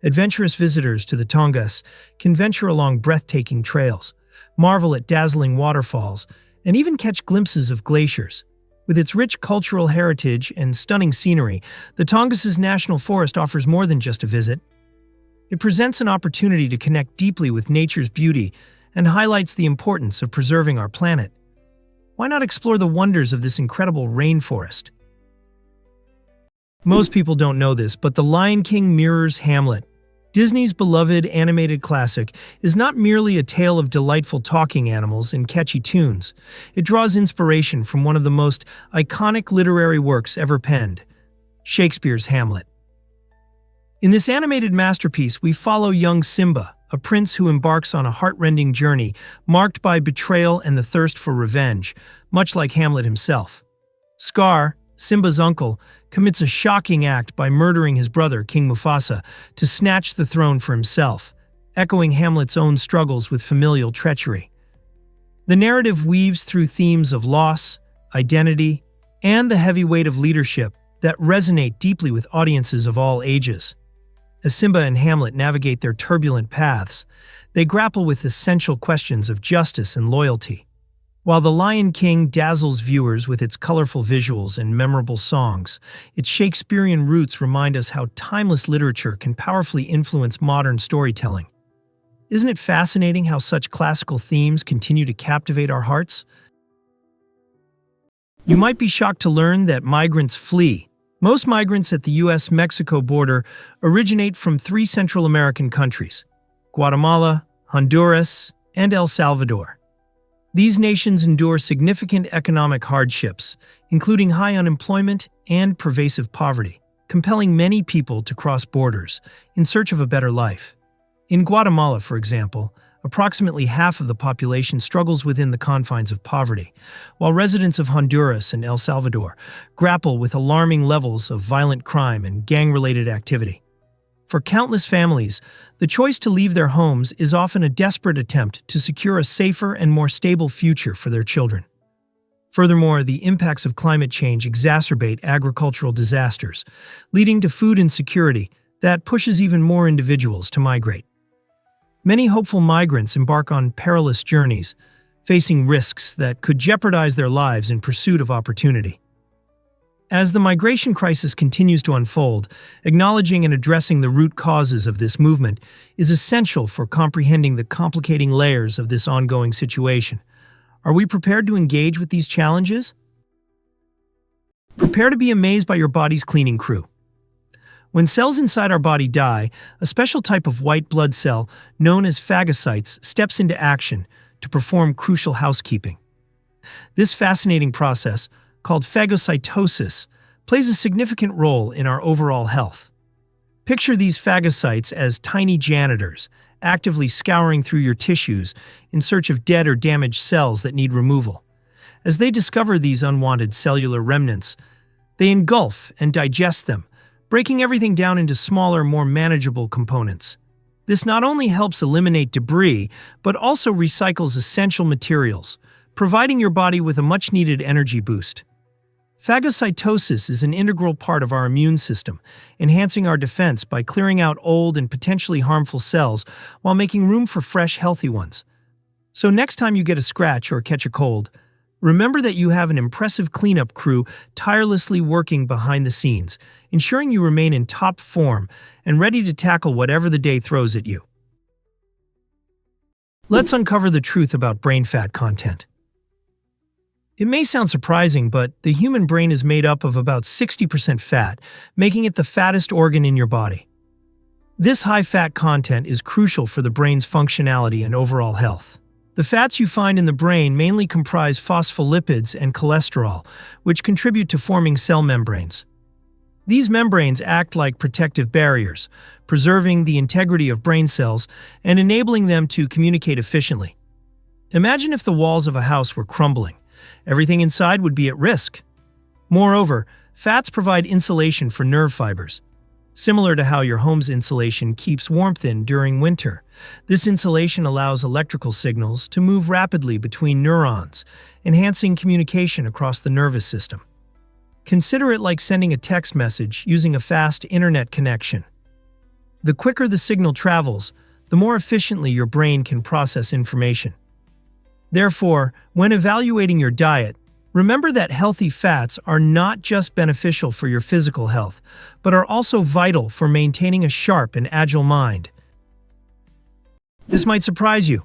Adventurous visitors to the Tongass can venture along breathtaking trails, marvel at dazzling waterfalls, and even catch glimpses of glaciers. With its rich cultural heritage and stunning scenery, the Tongass's National Forest offers more than just a visit. It presents an opportunity to connect deeply with nature's beauty and highlights the importance of preserving our planet. Why not explore the wonders of this incredible rainforest? Most people don't know this, but The Lion King mirrors Hamlet. Disney's beloved animated classic is not merely a tale of delightful talking animals and catchy tunes. It draws inspiration from one of the most iconic literary works ever penned, Shakespeare's Hamlet. In this animated masterpiece, we follow young Simba, a prince who embarks on a heart-rending journey marked by betrayal and the thirst for revenge, much like Hamlet himself. Scar, Simba's uncle, commits a shocking act by murdering his brother, King Mufasa, to snatch the throne for himself, echoing Hamlet's own struggles with familial treachery. The narrative weaves through themes of loss, identity, and the heavy weight of leadership that resonate deeply with audiences of all ages. As Simba and Hamlet navigate their turbulent paths, they grapple with essential questions of justice and loyalty. While The Lion King dazzles viewers with its colorful visuals and memorable songs, its Shakespearean roots remind us how timeless literature can powerfully influence modern storytelling. Isn't it fascinating how such classical themes continue to captivate our hearts? You might be shocked to learn that migrants flee. Most migrants at the U.S.-Mexico border originate from 3 Central American countries: Guatemala, Honduras, and El Salvador. These nations endure significant economic hardships, including high unemployment and pervasive poverty, compelling many people to cross borders in search of a better life. In Guatemala, for example, approximately half of the population struggles within the confines of poverty, while residents of Honduras and El Salvador grapple with alarming levels of violent crime and gang-related activity. For countless families, the choice to leave their homes is often a desperate attempt to secure a safer and more stable future for their children. Furthermore, the impacts of climate change exacerbate agricultural disasters, leading to food insecurity that pushes even more individuals to migrate. Many hopeful migrants embark on perilous journeys, facing risks that could jeopardize their lives in pursuit of opportunity. As the migration crisis continues to unfold, acknowledging and addressing the root causes of this movement is essential for comprehending the complicating layers of this ongoing situation. Are we prepared to engage with these challenges? Prepare to be amazed by your body's cleaning crew. When cells inside our body die, a special type of white blood cell, known as phagocytes, steps into action to perform crucial housekeeping. This fascinating process, called phagocytosis, plays a significant role in our overall health. Picture these phagocytes as tiny janitors, actively scouring through your tissues in search of dead or damaged cells that need removal. As they discover these unwanted cellular remnants, they engulf and digest them, breaking everything down into smaller, more manageable components. This not only helps eliminate debris, but also recycles essential materials, providing your body with a much-needed energy boost. Phagocytosis is an integral part of our immune system, enhancing our defense by clearing out old and potentially harmful cells while making room for fresh, healthy ones. So next time you get a scratch or catch a cold, remember that you have an impressive cleanup crew tirelessly working behind the scenes, ensuring you remain in top form and ready to tackle whatever the day throws at you. Let's uncover the truth about brain fat content. It may sound surprising, but the human brain is made up of about 60% fat, making it the fattest organ in your body. This high-fat content is crucial for the brain's functionality and overall health. The fats you find in the brain mainly comprise phospholipids and cholesterol, which contribute to forming cell membranes. These membranes act like protective barriers, preserving the integrity of brain cells and enabling them to communicate efficiently. Imagine if the walls of a house were crumbling. Everything inside would be at risk. Moreover, fats provide insulation for nerve fibers. Similar to how your home's insulation keeps warmth in during winter, this insulation allows electrical signals to move rapidly between neurons, enhancing communication across the nervous system. Consider it like sending a text message using a fast internet connection. The quicker the signal travels, the more efficiently your brain can process information. Therefore, when evaluating your diet, remember that healthy fats are not just beneficial for your physical health, but are also vital for maintaining a sharp and agile mind. This might surprise you.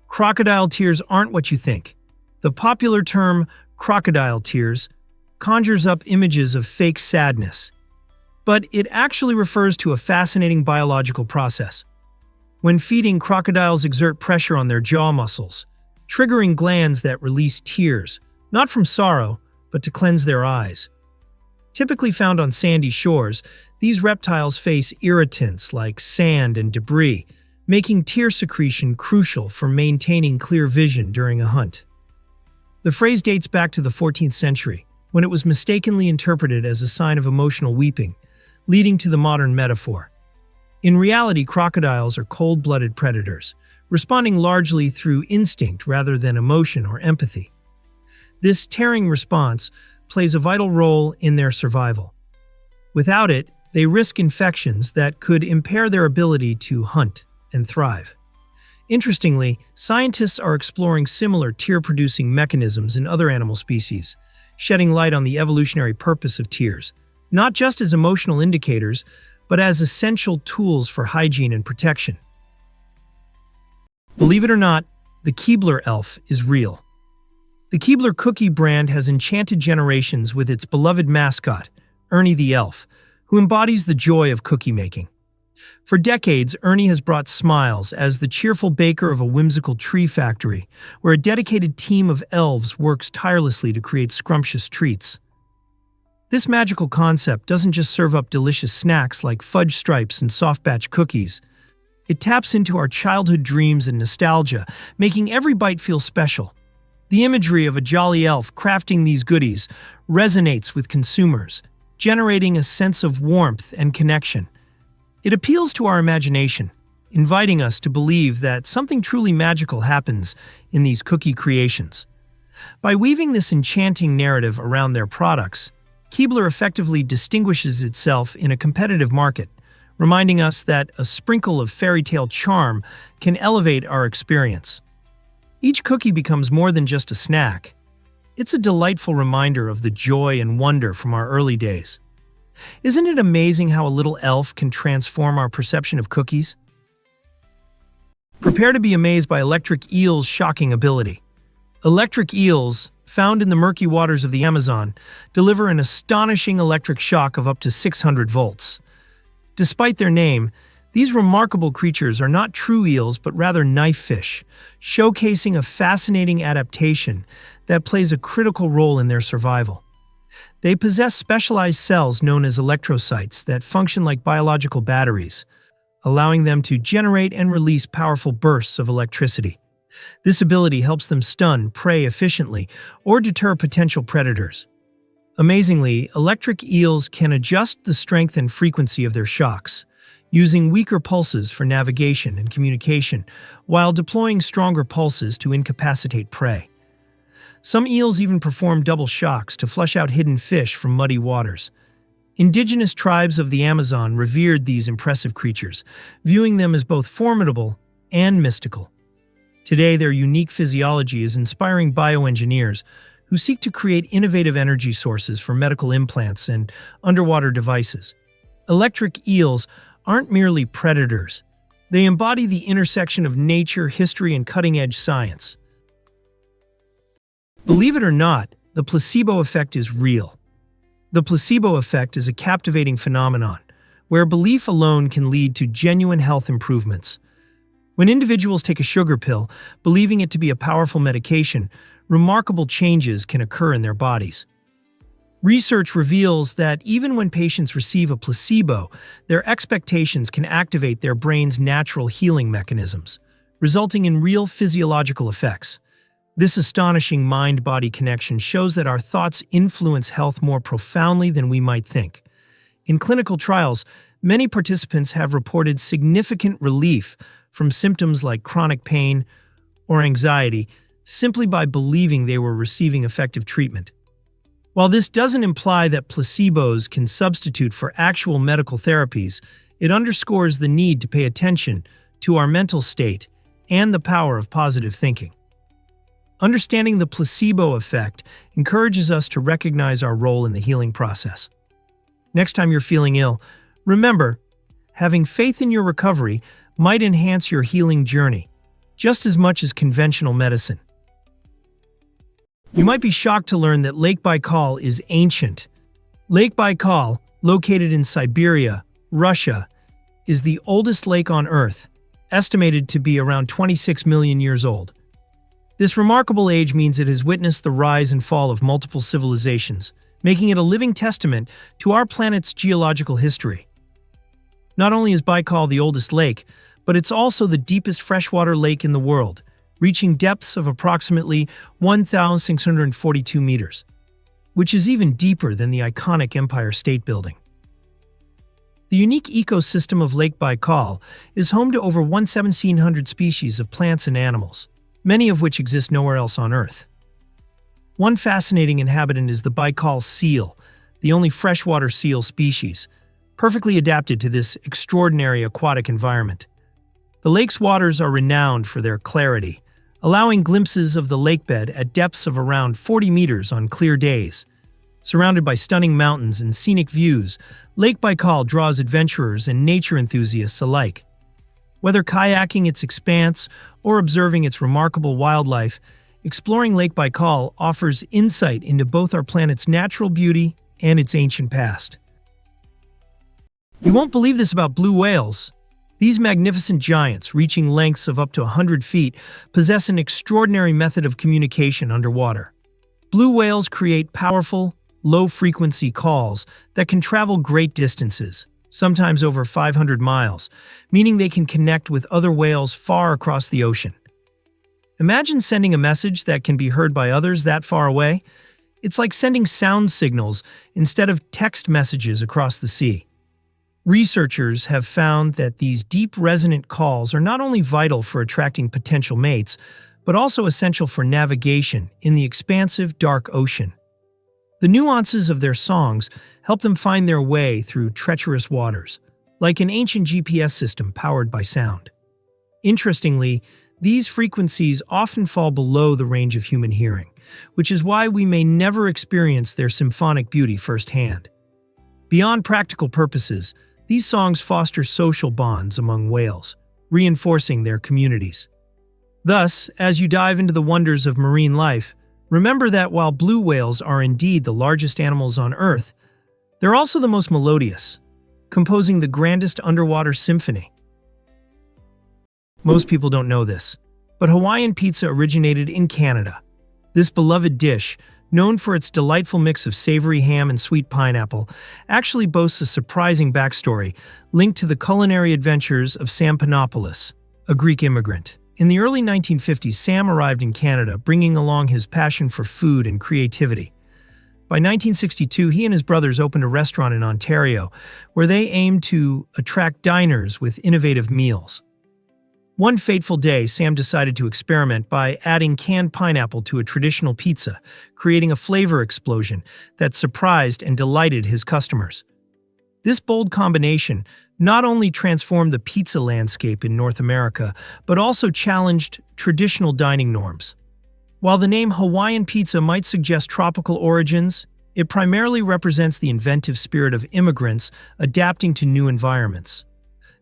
Crocodile tears aren't what you think. The popular term crocodile tears conjures up images of fake sadness, but it actually refers to a fascinating biological process. When feeding, crocodiles exert pressure on their jaw muscles, triggering glands that release tears, not from sorrow, but to cleanse their eyes. Typically found on sandy shores, these reptiles face irritants like sand and debris, making tear secretion crucial for maintaining clear vision during a hunt. The phrase dates back to the 14th century, when it was mistakenly interpreted as a sign of emotional weeping, leading to the modern metaphor. In reality, crocodiles are cold-blooded predators, responding largely through instinct rather than emotion or empathy. This tearing response plays a vital role in their survival. Without it, they risk infections that could impair their ability to hunt and thrive. Interestingly, scientists are exploring similar tear-producing mechanisms in other animal species, shedding light on the evolutionary purpose of tears, not just as emotional indicators, but as essential tools for hygiene and protection. Believe it or not, the Keebler elf is real. The Keebler cookie brand has enchanted generations with its beloved mascot, Ernie the elf, who embodies the joy of cookie making. For decades, Ernie has brought smiles as the cheerful baker of a whimsical tree factory, where a dedicated team of elves works tirelessly to create scrumptious treats. This magical concept doesn't just serve up delicious snacks like fudge stripes and soft-batch cookies. It taps into our childhood dreams and nostalgia, making every bite feel special. The imagery of a jolly elf crafting these goodies resonates with consumers, generating a sense of warmth and connection. It appeals to our imagination, inviting us to believe that something truly magical happens in these cookie creations. By weaving this enchanting narrative around their products, Keebler effectively distinguishes itself in a competitive market, reminding us that a sprinkle of fairy tale charm can elevate our experience. Each cookie becomes more than just a snack. It's a delightful reminder of the joy and wonder from our early days. Isn't it amazing how a little elf can transform our perception of cookies? Prepare to be amazed by electric eels' shocking ability. Electric eels, found in the murky waters of the Amazon, deliver an astonishing electric shock of up to 600 volts. Despite their name, these remarkable creatures are not true eels but rather knife fish, showcasing a fascinating adaptation that plays a critical role in their survival. They possess specialized cells known as electrocytes that function like biological batteries, allowing them to generate and release powerful bursts of electricity. This ability helps them stun prey efficiently or deter potential predators. Amazingly, electric eels can adjust the strength and frequency of their shocks, using weaker pulses for navigation and communication, while deploying stronger pulses to incapacitate prey. Some eels even perform double shocks to flush out hidden fish from muddy waters. Indigenous tribes of the Amazon revered these impressive creatures, viewing them as both formidable and mystical. Today, their unique physiology is inspiring bioengineers who seek to create innovative energy sources for medical implants and underwater devices. Electric eels aren't merely predators. They embody the intersection of nature, history, and cutting-edge science. Believe it or not, the placebo effect is real. The placebo effect is a captivating phenomenon, where belief alone can lead to genuine health improvements. When individuals take a sugar pill, believing it to be a powerful medication, remarkable changes can occur in their bodies. Research reveals that even when patients receive a placebo, their expectations can activate their brain's natural healing mechanisms, resulting in real physiological effects. This astonishing mind-body connection shows that our thoughts influence health more profoundly than we might think. In clinical trials, many participants have reported significant relief from symptoms like chronic pain or anxiety simply by believing they were receiving effective treatment. While this doesn't imply that placebos can substitute for actual medical therapies, it underscores the need to pay attention to our mental state and the power of positive thinking. Understanding the placebo effect encourages us to recognize our role in the healing process. Next time you're feeling ill, remember, having faith in your recovery might enhance your healing journey, just as much as conventional medicine. You might be shocked to learn that Lake Baikal is ancient. Lake Baikal, located in Siberia, Russia, is the oldest lake on Earth, estimated to be around 26 million years old. This remarkable age means it has witnessed the rise and fall of multiple civilizations, making it a living testament to our planet's geological history. Not only is Baikal the oldest lake, but it's also the deepest freshwater lake in the world, reaching depths of approximately 1,642 meters, which is even deeper than the iconic Empire State Building. The unique ecosystem of Lake Baikal is home to over 1,700 species of plants and animals, many of which exist nowhere else on Earth. One fascinating inhabitant is the Baikal seal, the only freshwater seal species, perfectly adapted to this extraordinary aquatic environment. The lake's waters are renowned for their clarity, allowing glimpses of the lakebed at depths of around 40 meters on clear days. Surrounded by stunning mountains and scenic views, Lake Baikal draws adventurers and nature enthusiasts alike. Whether kayaking its expanse or observing its remarkable wildlife, exploring Lake Baikal offers insight into both our planet's natural beauty and its ancient past. You won't believe this about blue whales. These magnificent giants, reaching lengths of up to 100 feet, possess an extraordinary method of communication underwater. Blue whales create powerful, low-frequency calls that can travel great distances, sometimes over 500 miles, meaning they can connect with other whales far across the ocean. Imagine sending a message that can be heard by others that far away. It's like sending sound signals instead of text messages across the sea. Researchers have found that these deep resonant calls are not only vital for attracting potential mates, but also essential for navigation in the expansive, dark ocean. The nuances of their songs help them find their way through treacherous waters, like an ancient GPS system powered by sound. Interestingly, these frequencies often fall below the range of human hearing, which is why we may never experience their symphonic beauty firsthand. Beyond practical purposes, these songs foster social bonds among whales, reinforcing their communities. Thus, as you dive into the wonders of marine life, remember that while blue whales are indeed the largest animals on Earth, they're also the most melodious, composing the grandest underwater symphony. Most people don't know this, but Hawaiian pizza originated in Canada. This beloved dish, known for its delightful mix of savory ham and sweet pineapple, actually boasts a surprising backstory linked to the culinary adventures of Sam Panopoulos, a Greek immigrant. In the early 1950s, Sam arrived in Canada, bringing along his passion for food and creativity. By 1962, he and his brothers opened a restaurant in Ontario, where they aimed to attract diners with innovative meals. One fateful day, Sam decided to experiment by adding canned pineapple to a traditional pizza, creating a flavor explosion that surprised and delighted his customers. This bold combination not only transformed the pizza landscape in North America, but also challenged traditional dining norms. While the name Hawaiian pizza might suggest tropical origins, it primarily represents the inventive spirit of immigrants adapting to new environments.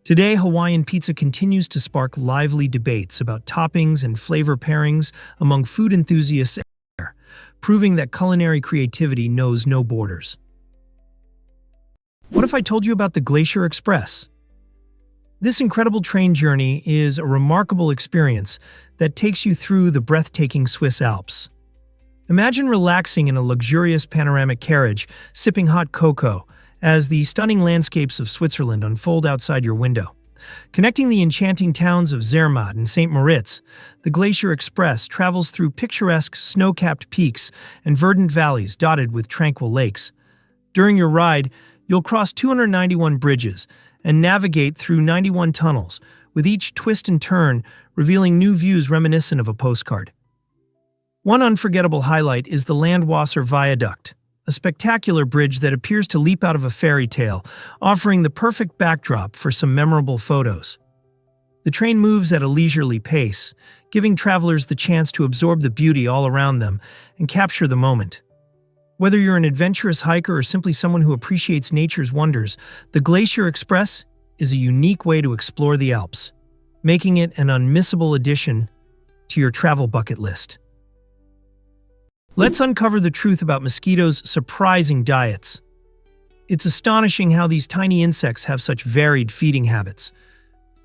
Today, Hawaiian pizza continues to spark lively debates about toppings and flavor pairings among food enthusiasts everywhere, proving that culinary creativity knows no borders. What if I told you about the Glacier Express? This incredible train journey is a remarkable experience that takes you through the breathtaking Swiss Alps. Imagine relaxing in a luxurious panoramic carriage, sipping hot cocoa, as the stunning landscapes of Switzerland unfold outside your window. Connecting the enchanting towns of Zermatt and St. Moritz, the Glacier Express travels through picturesque snow-capped peaks and verdant valleys dotted with tranquil lakes. During your ride, you'll cross 291 bridges and navigate through 91 tunnels, with each twist and turn revealing new views reminiscent of a postcard. One unforgettable highlight is the Landwasser Viaduct, a spectacular bridge that appears to leap out of a fairy tale, offering the perfect backdrop for some memorable photos. The train moves at a leisurely pace, giving travelers the chance to absorb the beauty all around them and capture the moment. Whether you're an adventurous hiker or simply someone who appreciates nature's wonders, the Glacier Express is a unique way to explore the Alps, making it an unmissable addition to your travel bucket list. Let's uncover the truth about mosquitoes' surprising diets. It's astonishing how these tiny insects have such varied feeding habits.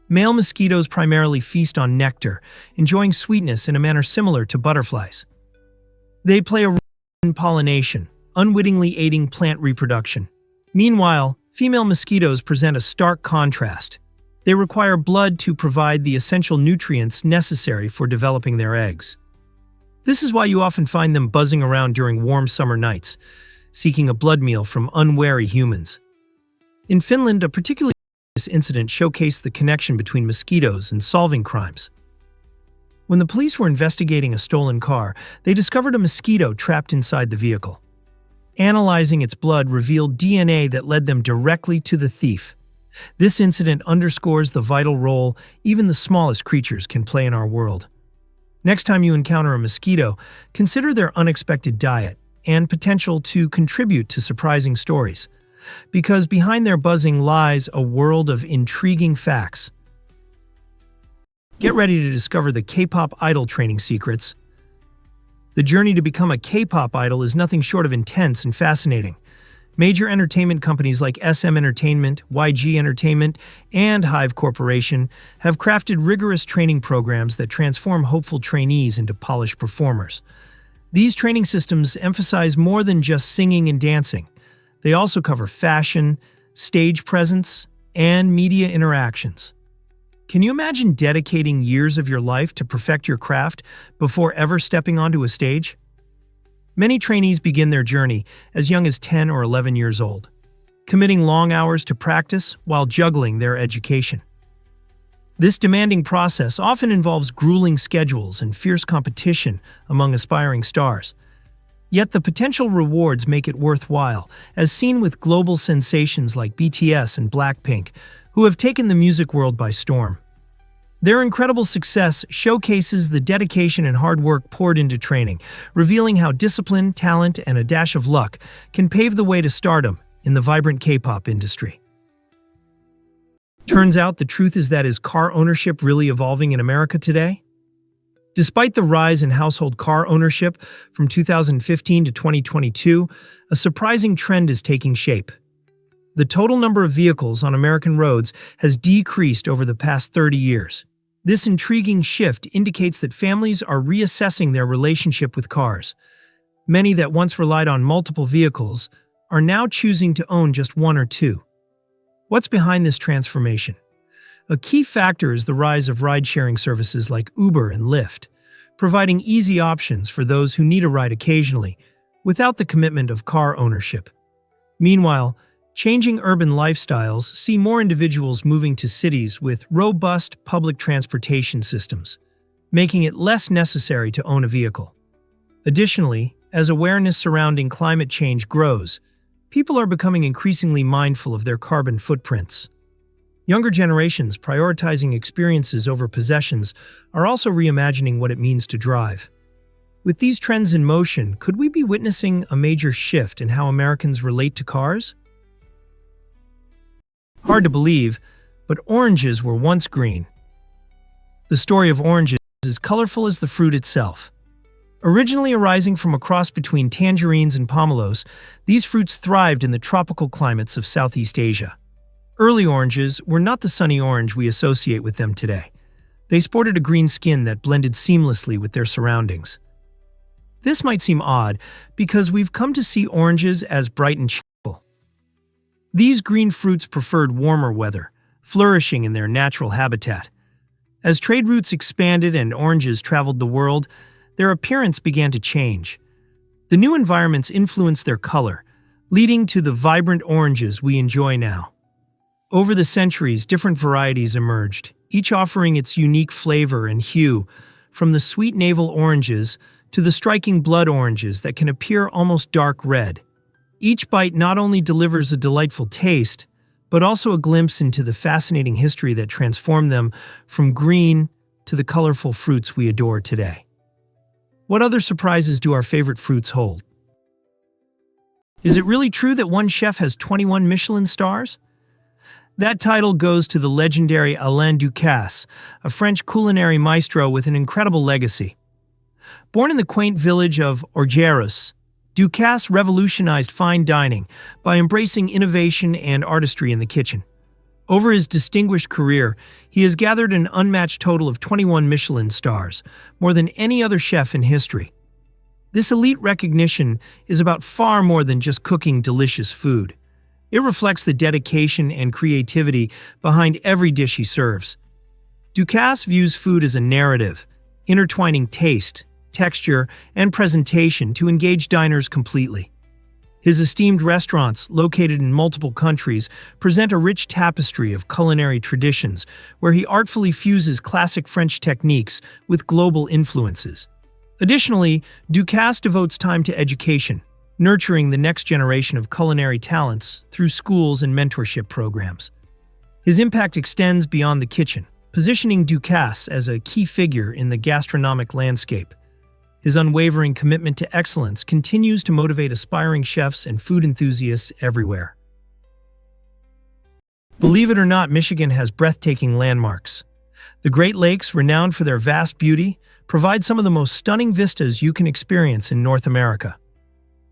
Male mosquitoes primarily feast on nectar, enjoying sweetness in a manner similar to butterflies. They play a role in pollination, unwittingly aiding plant reproduction. Meanwhile, female mosquitoes present a stark contrast. They require blood to provide the essential nutrients necessary for developing their eggs. This is why you often find them buzzing around during warm summer nights, seeking a blood meal from unwary humans. In Finland, a particularly serious incident showcased the connection between mosquitoes and solving crimes. When the police were investigating a stolen car, they discovered a mosquito trapped inside the vehicle. Analyzing its blood revealed DNA that led them directly to the thief. This incident underscores the vital role even the smallest creatures can play in our world. Next time you encounter a mosquito, consider their unexpected diet and potential to contribute to surprising stories, because behind their buzzing lies a world of intriguing facts. Get ready to discover the K-pop idol training secrets. The journey to become a K-pop idol is nothing short of intense and fascinating. Major entertainment companies like SM Entertainment, YG Entertainment, and Hive Corporation have crafted rigorous training programs that transform hopeful trainees into polished performers. These training systems emphasize more than just singing and dancing. They also cover fashion, stage presence, and media interactions. Can you imagine dedicating years of your life to perfect your craft before ever stepping onto a stage? Many trainees begin their journey as young as 10 or 11 years old, committing long hours to practice while juggling their education. This demanding process often involves grueling schedules and fierce competition among aspiring stars. Yet the potential rewards make it worthwhile, as seen with global sensations like BTS and Blackpink, who have taken the music world by storm. Their incredible success showcases the dedication and hard work poured into training, revealing how discipline, talent, and a dash of luck can pave the way to stardom in the vibrant K-pop industry. Turns out the truth is car ownership really evolving in America today? Despite the rise in household car ownership from 2015 to 2022, a surprising trend is taking shape. The total number of vehicles on American roads has decreased over the past 30 years. This intriguing shift indicates that families are reassessing their relationship with cars. Many that once relied on multiple vehicles are now choosing to own just one or two. What's behind this transformation? A key factor is the rise of ride-sharing services like Uber and Lyft, providing easy options for those who need a ride occasionally, without the commitment of car ownership. Meanwhile, changing urban lifestyles see more individuals moving to cities with robust public transportation systems, making it less necessary to own a vehicle. Additionally, as awareness surrounding climate change grows, people are becoming increasingly mindful of their carbon footprints. Younger generations prioritizing experiences over possessions are also reimagining what it means to drive. With these trends in motion, could we be witnessing a major shift in how Americans relate to cars? Hard to believe, but oranges were once green. The story of oranges is colorful as the fruit itself. Originally arising from a cross between tangerines and pomelos, these fruits thrived in the tropical climates of Southeast Asia. Early oranges were not the sunny orange we associate with them today. They sported a green skin that blended seamlessly with their surroundings. This might seem odd because we've come to see oranges as bright and cheerful. These green fruits preferred warmer weather, flourishing in their natural habitat. As trade routes expanded and oranges traveled the world, their appearance began to change. The new environments influenced their color, leading to the vibrant oranges we enjoy now. Over the centuries, different varieties emerged, each offering its unique flavor and hue, from the sweet navel oranges to the striking blood oranges that can appear almost dark red. Each bite not only delivers a delightful taste, but also a glimpse into the fascinating history that transformed them from green to the colorful fruits we adore today. What other surprises do our favorite fruits hold? Is it really true that one chef has 21 Michelin stars? That title goes to the legendary Alain Ducasse, a French culinary maestro with an incredible legacy. Born in the quaint village of Orgeros, Ducasse revolutionized fine dining by embracing innovation and artistry in the kitchen. Over his distinguished career, he has gathered an unmatched total of 21 Michelin stars, more than any other chef in history. This elite recognition is about far more than just cooking delicious food. It reflects the dedication and creativity behind every dish he serves. Ducasse views food as a narrative, intertwining taste, texture, and presentation to engage diners completely. His esteemed restaurants, located in multiple countries, present a rich tapestry of culinary traditions where he artfully fuses classic French techniques with global influences. Additionally, Ducasse devotes time to education, nurturing the next generation of culinary talents through schools and mentorship programs. His impact extends beyond the kitchen, positioning Ducasse as a key figure in the gastronomic landscape. His unwavering commitment to excellence continues to motivate aspiring chefs and food enthusiasts everywhere. Believe it or not, Michigan has breathtaking landmarks. The Great Lakes, renowned for their vast beauty, provide some of the most stunning vistas you can experience in North America.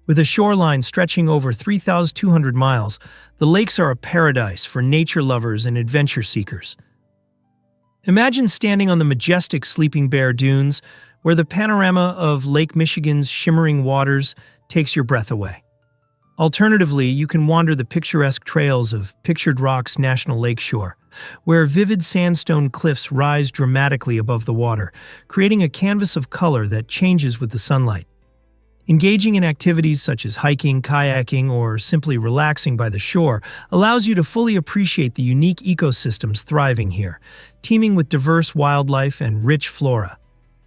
With a shoreline stretching over 3,200 miles, the lakes are a paradise for nature lovers and adventure seekers. Imagine standing on the majestic Sleeping Bear Dunes, where the panorama of Lake Michigan's shimmering waters takes your breath away. Alternatively, you can wander the picturesque trails of Pictured Rock's National Lakeshore, where vivid sandstone cliffs rise dramatically above the water, creating a canvas of color that changes with the sunlight. Engaging in activities such as hiking, kayaking, or simply relaxing by the shore allows you to fully appreciate the unique ecosystems thriving here, teeming with diverse wildlife and rich flora.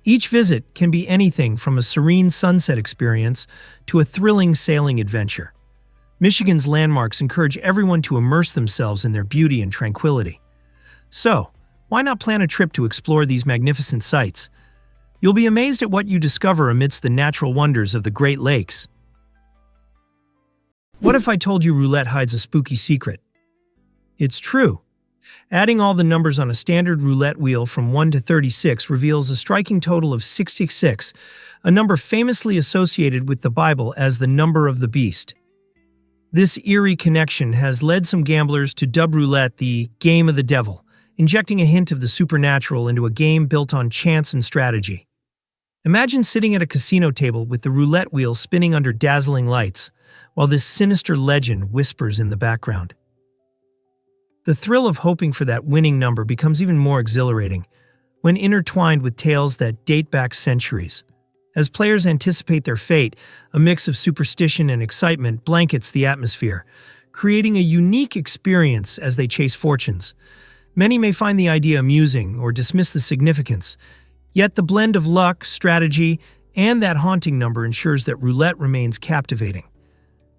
Each visit can be anything from a serene sunset experience to a thrilling sailing adventure. Michigan's landmarks encourage everyone to immerse themselves in their beauty and tranquility. So, why not plan a trip to explore these magnificent sights? You'll be amazed at what you discover amidst the natural wonders of the Great Lakes. What if I told you roulette hides a spooky secret? It's true. Adding all the numbers on a standard roulette wheel from 1 to 36 reveals a striking total of 66, a number famously associated with the Bible as the number of the beast. This eerie connection has led some gamblers to dub roulette the game of the devil, injecting a hint of the supernatural into a game built on chance and strategy. Imagine sitting at a casino table with the roulette wheel spinning under dazzling lights, while this sinister legend whispers in the background. The thrill of hoping for that winning number becomes even more exhilarating when intertwined with tales that date back centuries. As players anticipate their fate, a mix of superstition and excitement blankets the atmosphere, creating a unique experience as they chase fortunes. Many may find the idea amusing or dismiss the significance, yet the blend of luck, strategy, and that haunting number ensures that roulette remains captivating.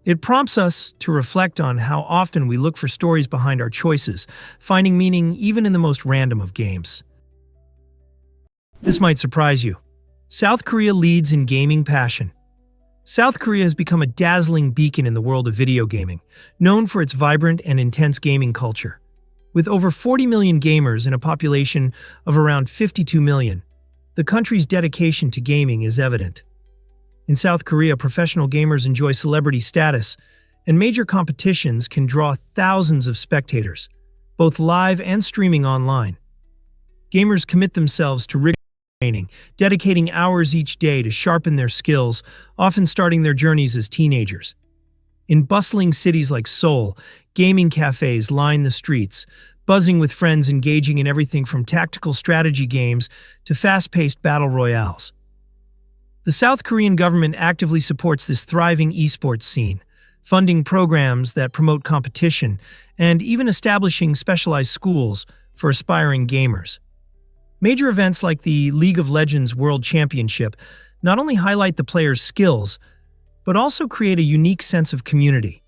It prompts us to reflect on how often we look for stories behind our choices, finding meaning even in the most random of games. This might surprise you. South Korea leads in gaming passion. South Korea has become a dazzling beacon in the world of video gaming, known for its vibrant and intense gaming culture. With over 40 million gamers and a population of around 52 million, the country's dedication to gaming is evident. In South Korea, professional gamers enjoy celebrity status, and major competitions can draw thousands of spectators, both live and streaming online. Gamers commit themselves to rigorous training, dedicating hours each day to sharpen their skills, often starting their journeys as teenagers. In bustling cities like Seoul, gaming cafes line the streets, buzzing with friends engaging in everything from tactical strategy games to fast-paced battle royales. The South Korean government actively supports this thriving esports scene, funding programs that promote competition and even establishing specialized schools for aspiring gamers. Major events like the League of Legends World Championship not only highlight the players' skills, but also create a unique sense of community.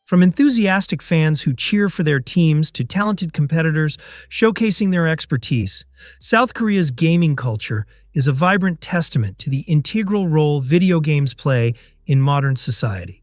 From enthusiastic fans who cheer for their teams to talented competitors showcasing their expertise, South Korea's gaming culture is a vibrant testament to the integral role video games play in modern society.